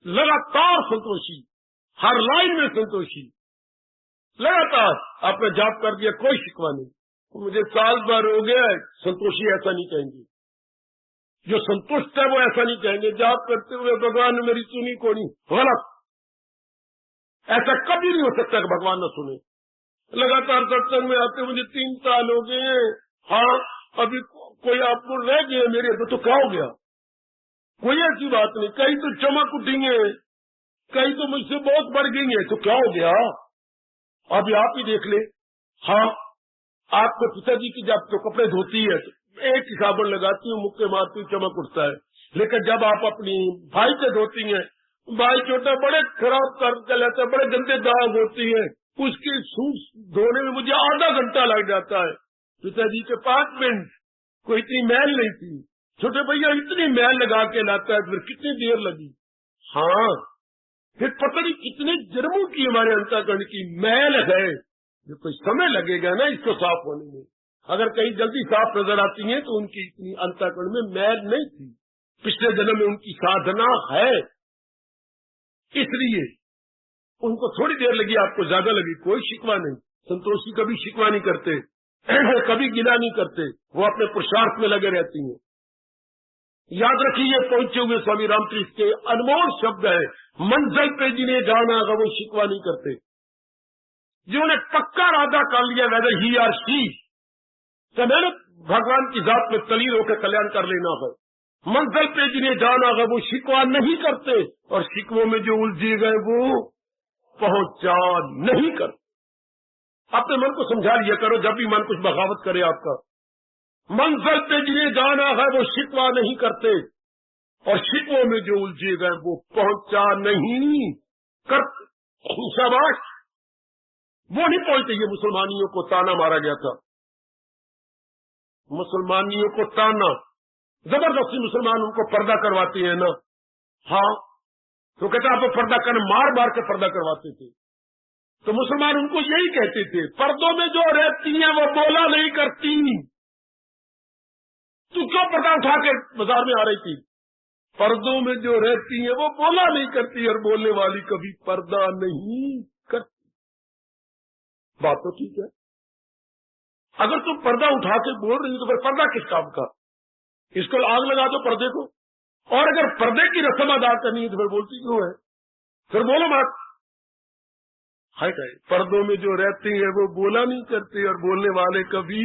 लगातार संतोषी, हर लाइन में संतोषी, लगातार आपने जाप कर दिया, कोई शिकवा नहीं। मुझे साल भर हो गया, संतोषी ऐसा नहीं कहेंगे, जो संतुष्ट है वो ऐसा नहीं कहेंगे, जाप करते हुए भगवान ने मेरी सुनी को नहीं, गलत, ऐसा कभी नहीं हो सकता कि भगवान न सुने। लगातार सत्संग में आते मुझे 3 साल हो गए, हाँ अभी कोई आपको रह गए मेरे तो क्या हो गया, कोई ऐसी बात नहीं, कहीं तो चमक उठी है, कहीं तो मुझसे बहुत बढ़ गई है, तो क्या हो गया, अभी आप ही देख ले। हाँ आपके पिताजी की जब तो कपड़े धोती है तो एक ही साबुन लगाती हूँ, मुक्के मारती हूँ, चमक उठता है, लेकिन जब आप अपनी भाई से धोती हैं, भाई छोटा बड़े खराब करके लाता है, बड़े गंदे दाग होती है, उसकी सूट धोने में मुझे आधा घंटा लग जाता है। पिताजी के 5 मिनट, कोई इतनी मैल नहीं थी, छोटे भैया इतनी मैल लगा के लाता है, फिर कितनी देर लगी। हाँ फिर पता नहीं कितने जन्मों की हमारे अंतःकरण की मैल है, जो कोई समय लगेगा ना इसको साफ होने में। अगर कहीं जल्दी साफ नजर आती है तो उनकी इतनी अंतःकरण में मैल नहीं थी, पिछले जन्म में उनकी साधना है, इसलिए उनको थोड़ी देर लगी, आपको ज्यादा लगी, कोई शिकवा नहीं। संतोषी कभी शिकवा नहीं करते, कभी गिला नहीं करते, वो अपने पुरुषार्थ में लगे रहती हैं। याद रखिए पहुंचे हुए स्वामी रामकृष्ण के अनमोल शब्द है, मंजिल पे जिन्हें जाना अगर वो शिकवा नहीं करते। जिन्होंने पक्का इरादा कर लिया वेदर ही आर शी, तो मैंने भगवान की जात में तलीन होकर कल्याण कर लेना है। मंजिल पे जिन्हें जाना है वो शिकवा नहीं करते, और शिकवों में जो उलझे गए वो पहुंचा नहीं करते। अपने मन को समझा लिया करो जब भी मन कुछ बगावत करे आपका। मंजिल पे जिन्हें जाना है वो शिकवा नहीं करते, और शिकवों में जो उलझे गए वो पहुंचा नहीं करते। शाबाश, वो नहीं पहुंचते। ये मुसलमानियों को ताना मारा गया था, मुसलमानियों को ताना, जबरदस्ती मुसलमान उनको पर्दा करवाते हैं ना। हाँ, तो कहते आप पर्दा कर, मार मार के पर्दा करवाते थे। तो मुसलमान उनको यही कहते थे, पर्दों में जो रहती हैं वो बोला नहीं करती। तू क्यों पर्दा उठा के बाजार में आ रही थी? पर्दों में जो रहती हैं वो बोला नहीं करती, और बोलने वाली कभी पर्दा नहीं करती। बात तो ठीक है। अगर तुम पर्दा उठा के बोल रही हो तो फिर पर्दा किस काम का? इसको आग लगा दो पर्दे को। और अगर पर्दे की रस्म अदा करनी है तो फिर बोलती क्यों है? फिर बोलो मत। है पर्दों में जो रहती है वो बोला नहीं करते, और बोलने वाले कभी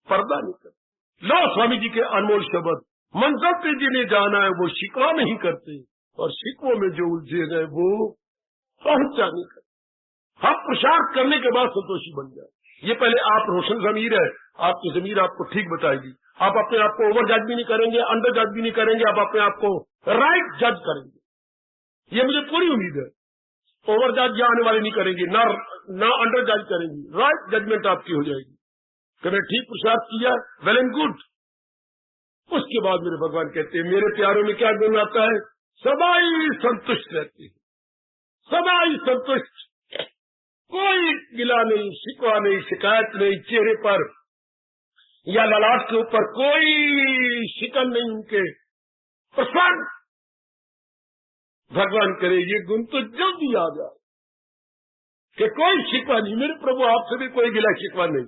पर्दा नहीं करते। लो स्वामी जी के अनमोल शब्द, मंजिल पे जिन्हें जाना है वो शिकवा नहीं करते, और शिकवों में जो उलझे गए वो पहुंचा नहीं करते। हम पुरुषार्थ करने के बाद संतोषी बन जाए। ये पहले आप रोशन जमीर है, आपकी जमीर आपको ठीक बताएगी। आप अपने आप को ओवर जज भी नहीं करेंगे, अंडर जज भी नहीं करेंगे, आप अपने आप को राइट जज करेंगे। ये मुझे पूरी उम्मीद है। ओवर जज या आने वाले नहीं करेंगे, ना अंडर जज करेंगी, राइट जजमेंट आपकी हो जाएगी कि मैं ठीक पुरुषार्थ किया, वेल एंड गुड। उसके बाद मेरे भगवान कहते हैं, मेरे प्यारों में क्या गुण आता है? सदा ही संतुष्ट रहते हैं, सदा ही संतुष्ट, कोई गिला नहीं, शिकवा नहीं, शिकायत नहीं, चेहरे पर या ललाट के ऊपर कोई शिकन नहीं, उनके प्रसन्न। भगवान करे ये गुण तो जल्दी आ जाए कि कोई शिकवा नहीं। मेरे प्रभु आपसे भी कोई गिला शिकवा नहीं,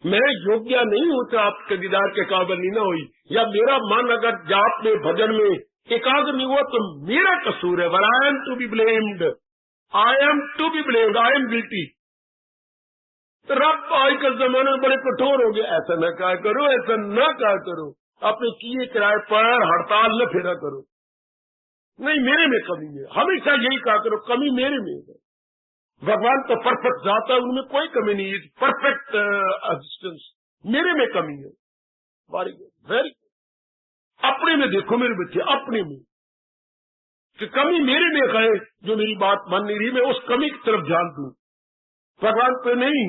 मैं योग्य नहीं होता आपके दीदार के काबिल नहीं ना हुई, या मेरा मन अगर जाप में भजन में एकाग्र नहीं हुआ तो मेरा कसूर है। Were I am to be blamed, I am to be blamed, I am guilty. तो रब आज के जमाने में बड़े कठोर हो गए, ऐसा न कहा करो, ऐसा न कहा करो, अपने किए किराए पर हड़ताल न फेरा करो। नहीं, मेरे में कमी है, हमेशा यही कहा करो, कमी मेरे में है। भगवान तो परफेक्ट जाता है, उनमें कोई कमी नहीं है, परफेक्ट एग्जिस्टेंस। मेरे में कमी है, वेरी गुड। अपने में देखो मेरे बच्चे, अपने में कि कमी मेरे में है, जो मेरी बात मान नहीं रही, मैं उस कमी की तरफ ध्यान दूं। भगवान पे नहीं,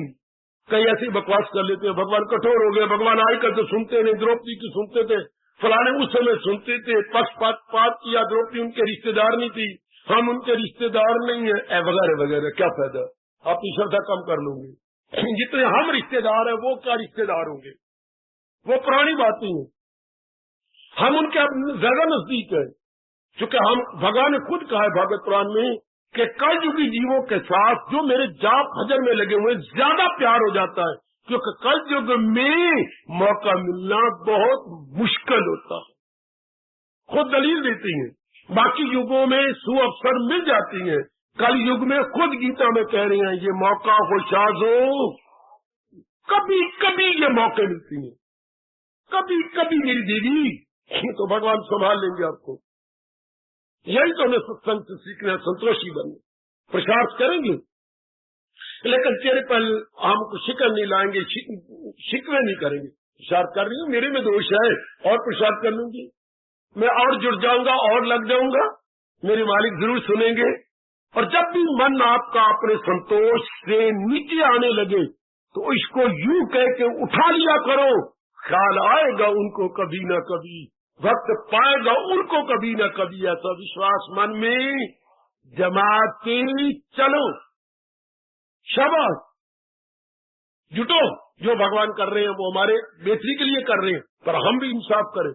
कई ऐसी बकवास कर लेते हैं, भगवान कठोर हो गए, भगवान आई कर तो सुनते नहीं, द्रौपदी की सुनते थे, फलाने उस समय सुनते थे, पक्षपात किया, द्रौपदी उनके रिश्तेदार नहीं थी, हम उनके रिश्तेदार नहीं है, वगैरह वगैरह। क्या फायदा? अपनी श्रद्धा कम कर लोगे। जितने हम रिश्तेदार हैं वो क्या रिश्तेदार होंगे? वो पुरानी बातें हैं, हम उनके ज्यादा नजदीक है। चूंकि हम, भगवान ने खुद कहा है भागवत पुराण में कि कलयुगी जीवों के साथ जो मेरे जाप भजन में लगे हुए ज्यादा प्यार हो जाता है, क्योंकि कलयुग में मौका मिलना बहुत मुश्किल होता है। खुद दलील देती हैं, बाकी युगों में सुअवसर मिल जाती हैं, कल युग में खुद गीता में कह रही हैं ये मौका खुशाजो, कभी कभी ये मौके मिलती हैं, कभी कभी मेरी देवी। तो भगवान संभाल लेंगे आपको। यही तो हमें सत्संग से सीखना, संतोषी बनने, पुरुषार्थ करेंगे, लेकिन चेहरे पर हमको शिकन नहीं लाएंगे, शिकवे नहीं करेंगे। पुरुषार्थ कर रही हूँ, मेरे में दोष है, और पुरुषार्थ कर लूंगी, मैं और जुड़ जाऊंगा और लग जाऊंगा, मेरे मालिक जरूर सुनेंगे। और जब भी मन आपका अपने संतोष से नीचे आने लगे तो इसको यूं कह के उठा लिया करो, ख्याल आएगा उनको कभी न कभी, वक्त पाएगा उनको कभी न कभी, ऐसा विश्वास मन में जमाते चलो। शाबाश, जुटो, जो भगवान कर रहे हैं वो हमारे बेहतरी के लिए कर रहे हैं, पर हम भी इंसाफ करें,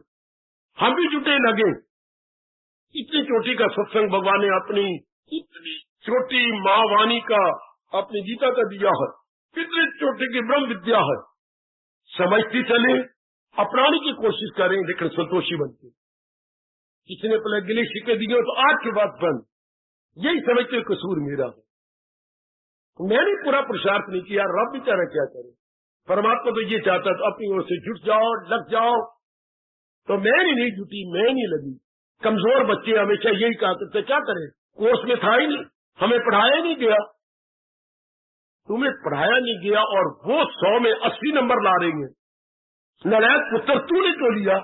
हम भी जुटे लगे। इतनी चोटी का सत्संग भगवान ने अपनी इतनी छोटी माँ वाणी का अपनी गीता का दिया है, इतनी छोटी की ब्रह्म विद्या है, समझती चले, अपनाने की कोशिश करें, लेकिन संतोषी बनते। किसी ने पहले गिले शिके दिए तो आज के बाद बंद, यही समझते कसूर मेरा है, میں نے پورا پرشارت نہیں کیا، رب بیچارہ کیا کرے؟ پرماتما تو یہ چاہتا تو اپنی اور سے جٹ جاؤ، لگ جاؤ، تو میں نہیں جٹی، میں نہیں لگی۔ کمزور بچے ہمیشہ یہی کہا کرتے کیا کریں، کورس میں تھا ہی نہیں، ہمیں پڑھایا نہیں گیا۔ تمہیں پڑھایا نہیں گیا اور وہ 100 میں 80 نمبر لا رہی ہیں، نالائق پتر تو نے تو لیا۔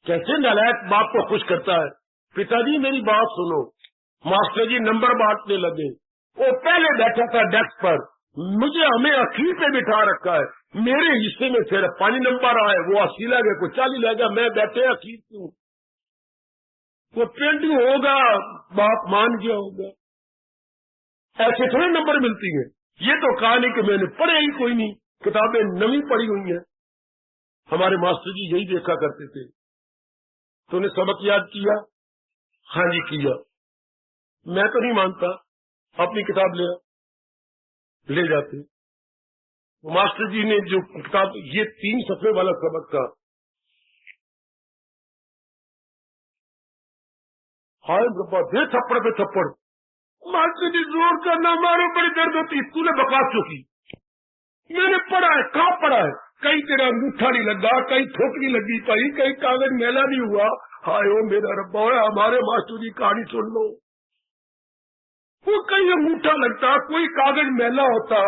کیسے نالائق باپ کو خوش کرتا ہے؟ پتا جی میری بات سنو، ماسٹر جی نمبر بانٹنے لگے، وہ پہلے بیٹھا تھا ڈیسک پر، مجھے ہمیں اخیر پہ بٹھا رکھا ہے، میرے حصے میں صرف 5 نمبر آئے، وہ 80 لے گئے، کوئی 40 لے گیا، میں بیٹھے اخیر کیوں؟ وہ پینٹنگ ہوگا، باپ مان گیا ہوگا، ایسے تھوڑے نمبر ملتی ہیں۔ یہ تو کہا نہیں کہ میں نے پڑھے ہی کوئی نہیں، کتابیں نویں پڑھی ہوئی ہیں۔ ہمارے ماسٹر جی یہی دیکھا کرتے تھے، تو نے سبق یاد کیا؟ ہاں جی کیا۔ میں تو نہیں مانتا، اپنی کتاب لے جاتے۔ ماسٹر جی نے جو کتاب، یہ 3 صفحے والا سبق تھا، ہائے ربا دے تھپڑ پہ تھپڑ، ماسٹر جی زور کرنا مارو، بڑی درد ہوتی، تو نے بکواس کیوں کی؟ میں نے پڑھا ہے، کہاں پڑھا ہے؟ کہیں تیرا انگوٹھا نہیں لگا، کہیں تھوک نہیں لگی پائی، کہیں کاغذ میلا نہیں ہوا۔ ہائے او میرا ربا، ہمارے ماسٹر جی کہانی سن لو، وہ کہیں انگوٹھا لگتا، کوئی کاغذ میلا ہوتا۔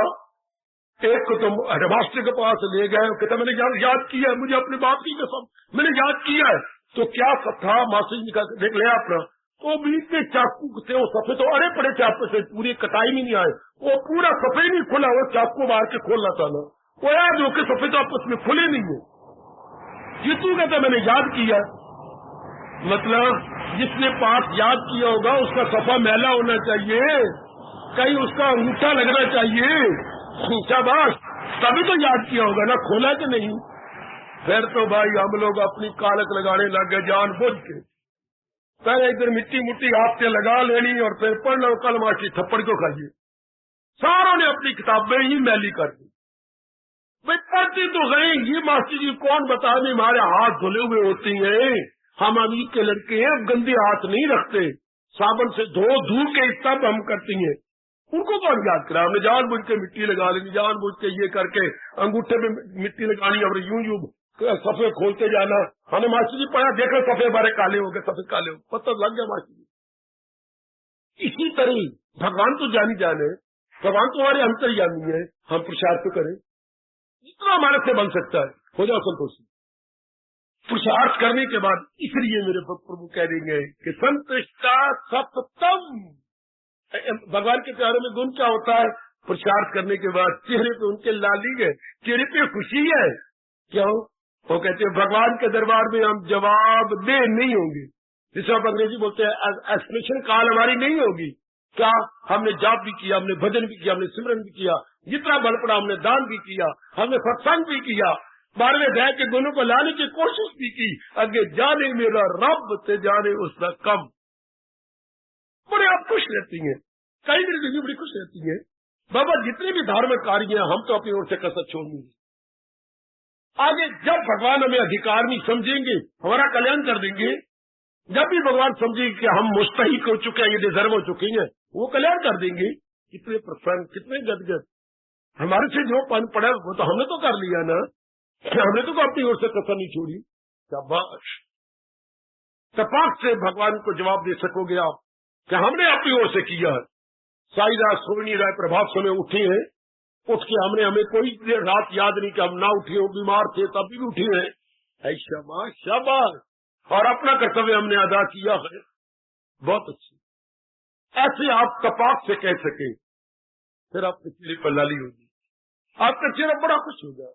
ایک کو تم ماسٹر کے پاس لے گئے، کہتا میں نے یاد کیا ہے، مجھے اپنے باپ کی قسم میں نے یاد کیا ہے۔ تو کیا تھا؟ ماسٹر جی کا دیکھ لیا اپنا، وہ بیچ میں چاقو تھے، وہ صفحے تو اڑے پڑے تھے آپس سے، پوری کٹائی میں نہیں آئے، وہ پورا صفحے نہیں کھلا، وہ چاقو مار کے کھولنا تھا نا، وہ یاد ہو کے صفحے تو آپس میں کھلے نہیں ہیں۔ یہ تو کہتا میں نے یاد کیا، مطلب جس نے پاس یاد کیا ہوگا اس کا صفحہ میلا ہونا چاہیے، کہیں اس کا انگوٹھا لگنا چاہیے، شاباش، تبھی تو یاد کیا ہوگا نا، کھولا کہ نہیں؟ پھر تو بھائی ہم لوگ اپنی کالک لگانے لگ گئے جان بوجھ کے، پہلے ادھر مٹی ہاتھ سے لگا لینی اور پھر پڑھ لو، کل ماسٹر تھپڑ کو کھائیے۔ ساروں نے اپنی کتابیں ہی میلی کر دی۔ بھائی پڑھتی تو گئے، یہ ماسٹر جی کون بتا دیں، ہمارے ہاتھ دھلے ہوئے ہوتے ہیں، ہم امیر کے لڑکے ہیں، گندے ہاتھ نہیں رکھتے، صابن سے دھو کے تب ہم کرتی ہیں۔ ان کو کون یاد کرا؟ ہم نے جان بوجھ کے مٹی لگا لینی، جان بوجھ کے یہ کر کے انگوٹھے میں مٹی لگانی اور یوں صفحے کھولتے جانا۔ ہم نے ماسٹر جی پڑھا، دیکھو صفحے بارے کالے ہو گئے، صفحے کالے ہو، پتہ لگ گیا ماسٹر جی۔ اسی طرح بھگوان تو جانی جانے، بھگوان تو ہمارے انتر جانی ہے، ہم پرشار تو کریں جتنا ہمارے سے بن سکتا ہے، ہو جاؤ سنتوشی۔ پرشارت کرنے کے بعد اس لیے میرے پربھو کہہ دیں گے کہ سنتشٹا ستم، بھگوان کے پیاروں میں گن کیا ہوتا ہے؟ پرشارت کرنے کے بعد چہرے پہ ان کے لالی ہے، چہرے پہ خوشی ہے، کیوں؟ وہ کہتے ہیں بھگوان کے دربار میں ہم جواب دہ نہیں ہوں گے، جسے آپ انگریزی بولتے ہیں ایکسپریشن کال ہماری نہیں ہوگی۔ کیا ہم نے جاپ بھی کیا، ہم نے بھجن بھی کیا، ہم نے سمرن بھی کیا، جتنا بل پڑا ہم نے دان بھی کیا، ہم نے ستسنگ بھی کیا، 12ویں دیا کے گنوں کو لانے کی کوشش بھی کی، اگے جانے میرا رب تے جانے اس کا کم۔ بڑے آپ خوش رہتی ہیں، کئی میری زندگی بڑی خوش رہتی ہے۔ بابا جتنے بھی دھارمک کاریہ ہیں ہم تو اپنی اور سے کسر چھوڑیں گے، آگے جب بھگوان ہمیں ادھیکار نہیں سمجھیں گے ہمارا کلیان کر دیں گے، جب بھی بھگوان سمجھیں گے کہ ہم مستحق ہو چکے ہیں، یہ ڈیزرو ہو چکے ہیں، وہ کلیان کر دیں گے۔ کتنے پرسن، کتنے گدگد، ہمارے سے جو پن پڑا وہ تو ہم نے تو کر لیا نا، ہم نے تو اپنی اور سے کسر نہیں چھوڑی۔ شاباش، تپاک سے بھگوان کو جواب دے سکو گے آپ کہ ہم نے اپنی اور سے کیا ہے۔ ساری رات سو نہیں رہے، پربھات سمے اٹھے ہیں، اٹھ کے ہمیں کوئی رات یاد نہیں کہ ہم نہ اٹھے ہو، بیمار تھے تب بھی اٹھے ہیں، اے شاباش شاباش، اور اپنا کرتویہ ہم نے ادا کیا ہے، بہت اچھی۔ ایسے آپ تپاک سے کہہ سکیں، پھر آپ کے چہرے پر لالی ہوگی، آپ کا چہرہ بڑا خوش ہوگا۔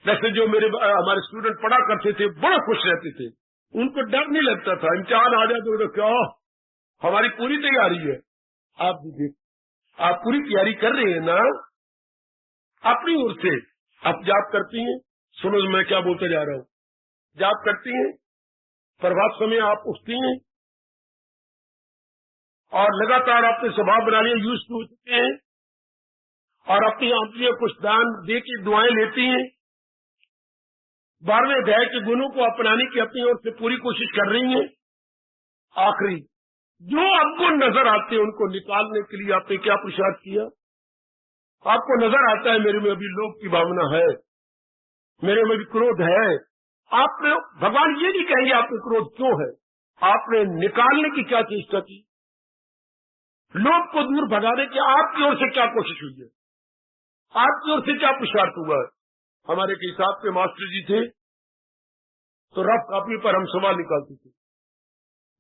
جیسے جو ہمارے اسٹوڈنٹ پڑھا کرتے تھے بڑا خوش رہتے تھے، ان کو ڈر نہیں لگتا تھا، امتحان آ جائے تو کیا ہماری پوری تیاری ہے۔ آپ بھی دیکھ، آپ پوری تیاری کر رہے ہیں نا اپنی اور سے۔ آپ جاپ کرتی ہیں، سنو میں کیا بولتے جا رہا ہوں، جاپ کرتی ہیں، پربھات سمے آپ اٹھتی ہیں اور لگاتار آپ نے سبھا بنا لیا، یوز ہو چکے ہیں، اور اپنی آنکھیں کچھ دان دے کے دعائیں لیتی ہیں، 12ویں ادھیائے کے گنوں کو اپنانے کی اپنی اور سے پوری کوشش کر رہی ہیں۔ آخری جو اب کو نظر آتے ہیں ان کو نکالنے کے لیے آپ نے کیا پرشاد کیا؟ آپ کو نظر آتا ہے میرے میں ابھی لوگ کی بھاونا ہے، میرے میں بھی کرودھ ہے، آپ نے بھگوان یہ نہیں کہیں گے آپ میں کرودھ کیوں ہے، آپ نے نکالنے کی کیا چیزیں کی، لوگ کو دور بھگانے کی آپ کی اور سے کیا کوشش ہوئی ہے، آپ کی اور سے کیا پشارت ہوا ہے۔ ہمارے کے حساب کے ماسٹر جی تھے تو رف کاپی پر ہم سوال نکالتے تھے،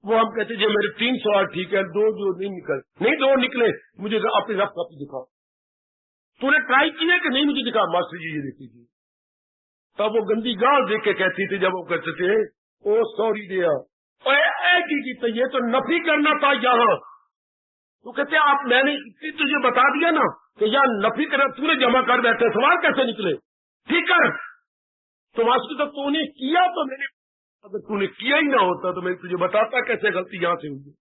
وہ ہم کہتے جی میرے 3 سوال ٹھیک ہے، 2 جو نہیں 2 نکلے، مجھے اپنی رف کاپی دکھاؤ، تو نے ٹرائی کیا کہ نہیں، مجھے دکھا، ماسٹر جی یہ دیکھ لیجیے، تب وہ گندی گال دیکھ کے کہتی تھی، جب وہ کہتے تھے او سوری دیا کی تو یہ تو نفی کرنا تھا یہاں، تو کہتے آپ میں نے تجھے بتا دیا نا کہ یہاں نفی کرنا، تو نے جمع کر بیٹھے، سوال کیسے نکلے، ٹھیک کر، تو ماسٹر تو نے کیا، تو میں نے اگر تو نے کیا ہی نہ ہوتا تو میں تجھے بتاتا کیسے غلطی یہاں سے ہوئی۔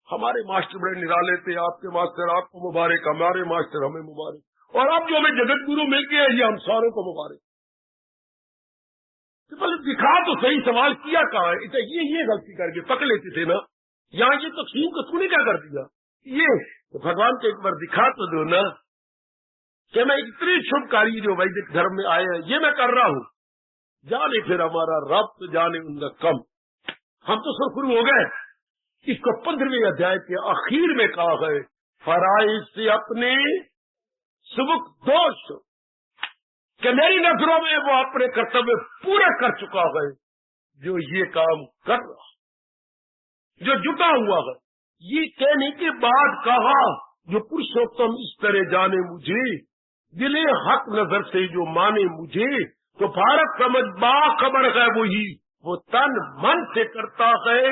ہمارے ماسٹر بڑے نرالے تھے، آپ کے ماسٹر آپ کو مبارک، ہمارے ماسٹر ہمیں مبارک، اور اب جو ہمیں جگت گرو مل گیا یہ ہم ساروں کو مبارک۔ بولے دکھا تو صحیح، سوال کیا کہاں ہے، یہ غلطی کر کے پکڑ لیتے تھے نا، یہاں یہ تقسیم کو تو نے کیا کر دیا، یہ تو بھگوان کو ایک بار دکھا تو دو نا کہ میں اتنی شبھ کاری جو ویدک دھرم میں آئے ہیں یہ میں کر رہا ہوں، جانے پھر ہمارا رب تو جانے ان کا کم، ہم تو سرخرو ہو گئے۔ اس کو 15ویں ادھیائے کے آخر میں کہا ہے، فرائض سے اپنے سبک دوش، کہ میری نظروں میں وہ اپنے کرتویہ پورا کر چکا ہے، جو یہ کام کر رہا، جو جٹا ہوا ہے۔ یہ کہنے کے بعد کہا، جو پرشوتم اس طرح جانے مجھے، دل حق نظر سے جو مانے مجھے، تو بھارت سمجھ باخبر ہے وہی، وہ تن من سے کرتا ہے۔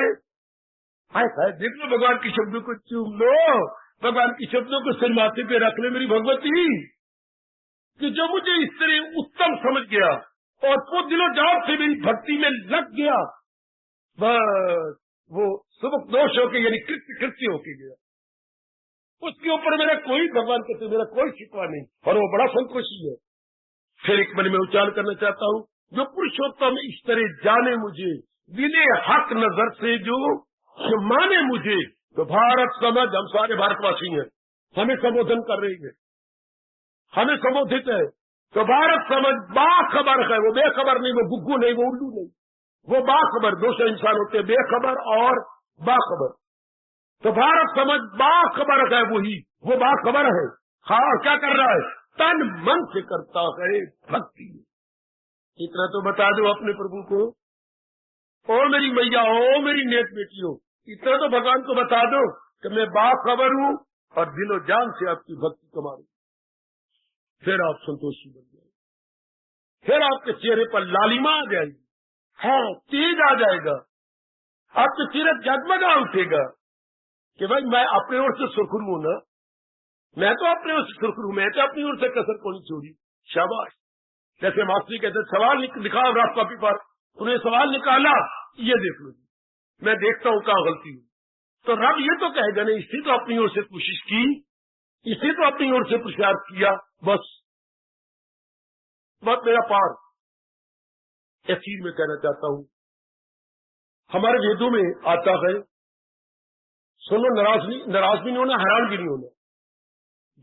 دیکھ لو بھگوان کے شبدوں کو چوم لو، بھگوان کے شبدوں کو سر ماتھے پہ رکھ لے میری بھگوتی، کہ جو مجھے اس طرح اتم سمجھ گیا اور وہ دل و جان سے میری بھکتی میں لگ گیا، بس وہ سبک دوش ہو کے یعنی کرتی ہو کے گیا، اس کے اوپر میرا کوئی بھگوان کہتے میرا کوئی شکوا نہیں، اور وہ بڑا سنتوشی ہے۔ پھر ایک بار میں اچار کرنا چاہتا ہوں، جو پرشوتم اس طرح جانے مجھے، دل حق نظر سے جو مانے مجھے، تو بھارت سمجھ، ہم سارے بھارت واسی ہیں، ہمیں سمبودھن کر رہی ہے، ہمیں سمبودھت ہے، تو بھارت سمجھ باخبر ہے، وہ بے خبر نہیں، وہ گگو نہیں، وہ الو نہیں، وہ باخبر، 200 انسان ہوتے ہیں، بے خبر اور باخبر، تو بھارت سمجھ باخبر ہے وہی، وہ باخبر ہے، ہاں کیا کر رہا ہے، تن من سے کرتا ہے بھکتی۔ اتنا تو بتا دو اپنے پربھو کو، او میری میاں، او میری نیک بیٹی ہو، اتنا تو بھگوان کو بتا دو کہ میں باخبر ہوں اور دل و جان سے آپ کی بھکتی کما رہی ہوں، پھر آپ سنتوشی بن جائیں گے، پھر آپ کے چہرے پر لالما آ جائے گی، ہاں تیز آ جائے گا، آپ کے چہرے جگمگا اٹھے گا کہ بھائی میں اپنے اور سے سرخرو ہوں نا، میں تو اپنے اور سے سرخرو ہوں، میں تو اپنی اور سے کسر کو نہیں چھوڑی، شاباش۔ جیسے ماسٹری کہتے سوال دکھا رف کاپی پر، انہیں سوال نکالا، یہ دیکھ لو جی میں دیکھتا ہوں کہاں غلطی ہوں، تو رب یہ تو کہے گا نہیں، اسی تو اپنی اور سے کوشش کی، اسی تو اپنی اور سے پرشاد کیا، بس میرا پار۔ ایک چیز میں کہنا چاہتا ہوں، ہمارے ویدوں میں آتا ہے، سنو ناراض بھی نہیں ہونا، حیران بھی نہیں ہونا،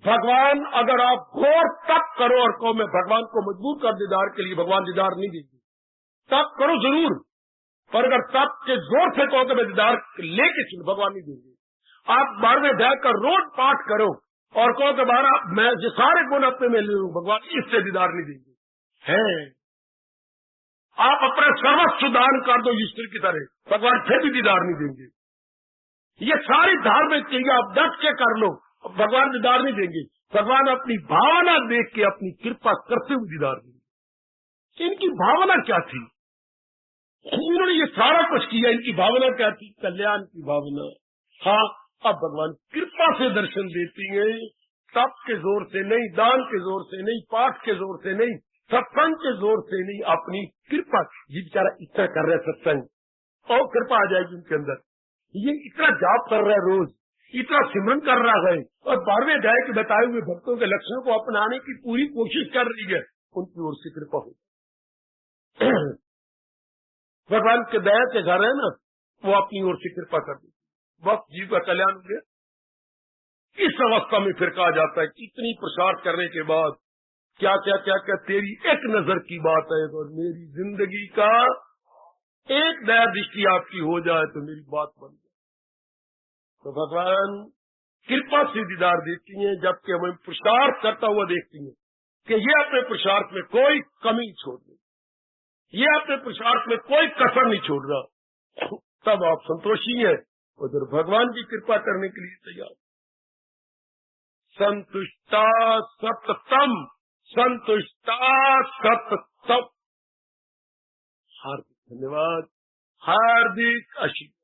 بھگوان اگر آپ غور تب کرو اور کہو میں بھگوان کو مجبور کر دیدار کے لیے، بھگوان دیدار نہیں دیں گے، تب کرو ضرور، پر اگر تب کے زور سے کہو کہ میں دیدار لے کے چلو، بھگوان نہیں دیں گے۔ آپ 12ویں ادھیائے کا روز پاٹ کرو اور کہو کہ میں جو سارے گن اپنے میں لے لوں، بھگوان اس سے دیدار نہیں دیں گے، ہے آپ اپنا سروس دان کر دو ایشور کی طرح، بھگوان پھر بھی دیدار نہیں دیں گے۔ یہ ساری دھارمک چیزیں آپ ڈٹ کے کر لو، بھگوان دیدار نہیں دیں گے، بھگوان اپنی بھاونا دیکھ کے اپنی کرپا کرتے ہوئے دیدار دیں گے۔ ان کی بھاونا کیا تھی، انہوں نے یہ سارا کچھ کیا، ان کی بھاونا کیا تھی، کلیان کی بھاونا۔ ہاں اب بھگوان کرپا سے درشن دیتی ہیں، تپ کے زور سے نہیں، دان کے زور سے نہیں، پاٹ کے زور سے نہیں، ستسنگ کے زور سے نہیں، اپنی کرپا۔ یہ بیچارہ اتنا کر رہا ہے ستسنگ، اور کرپا آ جائے گی ان کے اندر، یہ اتنا جاپ کر رہا ہے روز، اتنا سمرن کر رہا ہے، اور 12ویں ادھیائے کے بتائے ہوئے بھکتوں کے لکشنوں کو اپنانے کی پوری کوشش کر رہی ہے، ان کی اور سے کرپا ہو۔ بھگوان کے دیا کے گھر ہے نا، وہ اپنی اور سے کرپا کر دیتے، وقت جیو کا کلیان ہو گیا۔ इस अवस्था में फिर कहा जाता है कि इतनी पुरुषार्थ करने के बाद क्या क्या क्या क्या तेरी एक नजर की बात है और मेरी जिंदगी का एक नया दृष्टि आपकी हो जाए तो मेरी बात बन जाए। तो भगवान कृपा से दीदार देती हैं, जबकि हमें पुरुषार्थ करता हुआ देखती हैं कि ये अपने पुरुषार्थ में कोई कमी छोड़ दे, ये अपने पुरुषार्थ में कोई कसर नहीं छोड़ रहा, तब आप संतोषी हैं उधर भगवान की कृपा करने के लिए तैयार। संतुष्टा सततम, संतुष्टा सततम। हार्दिक धन्यवाद, हार्दिक आशीर्वाद।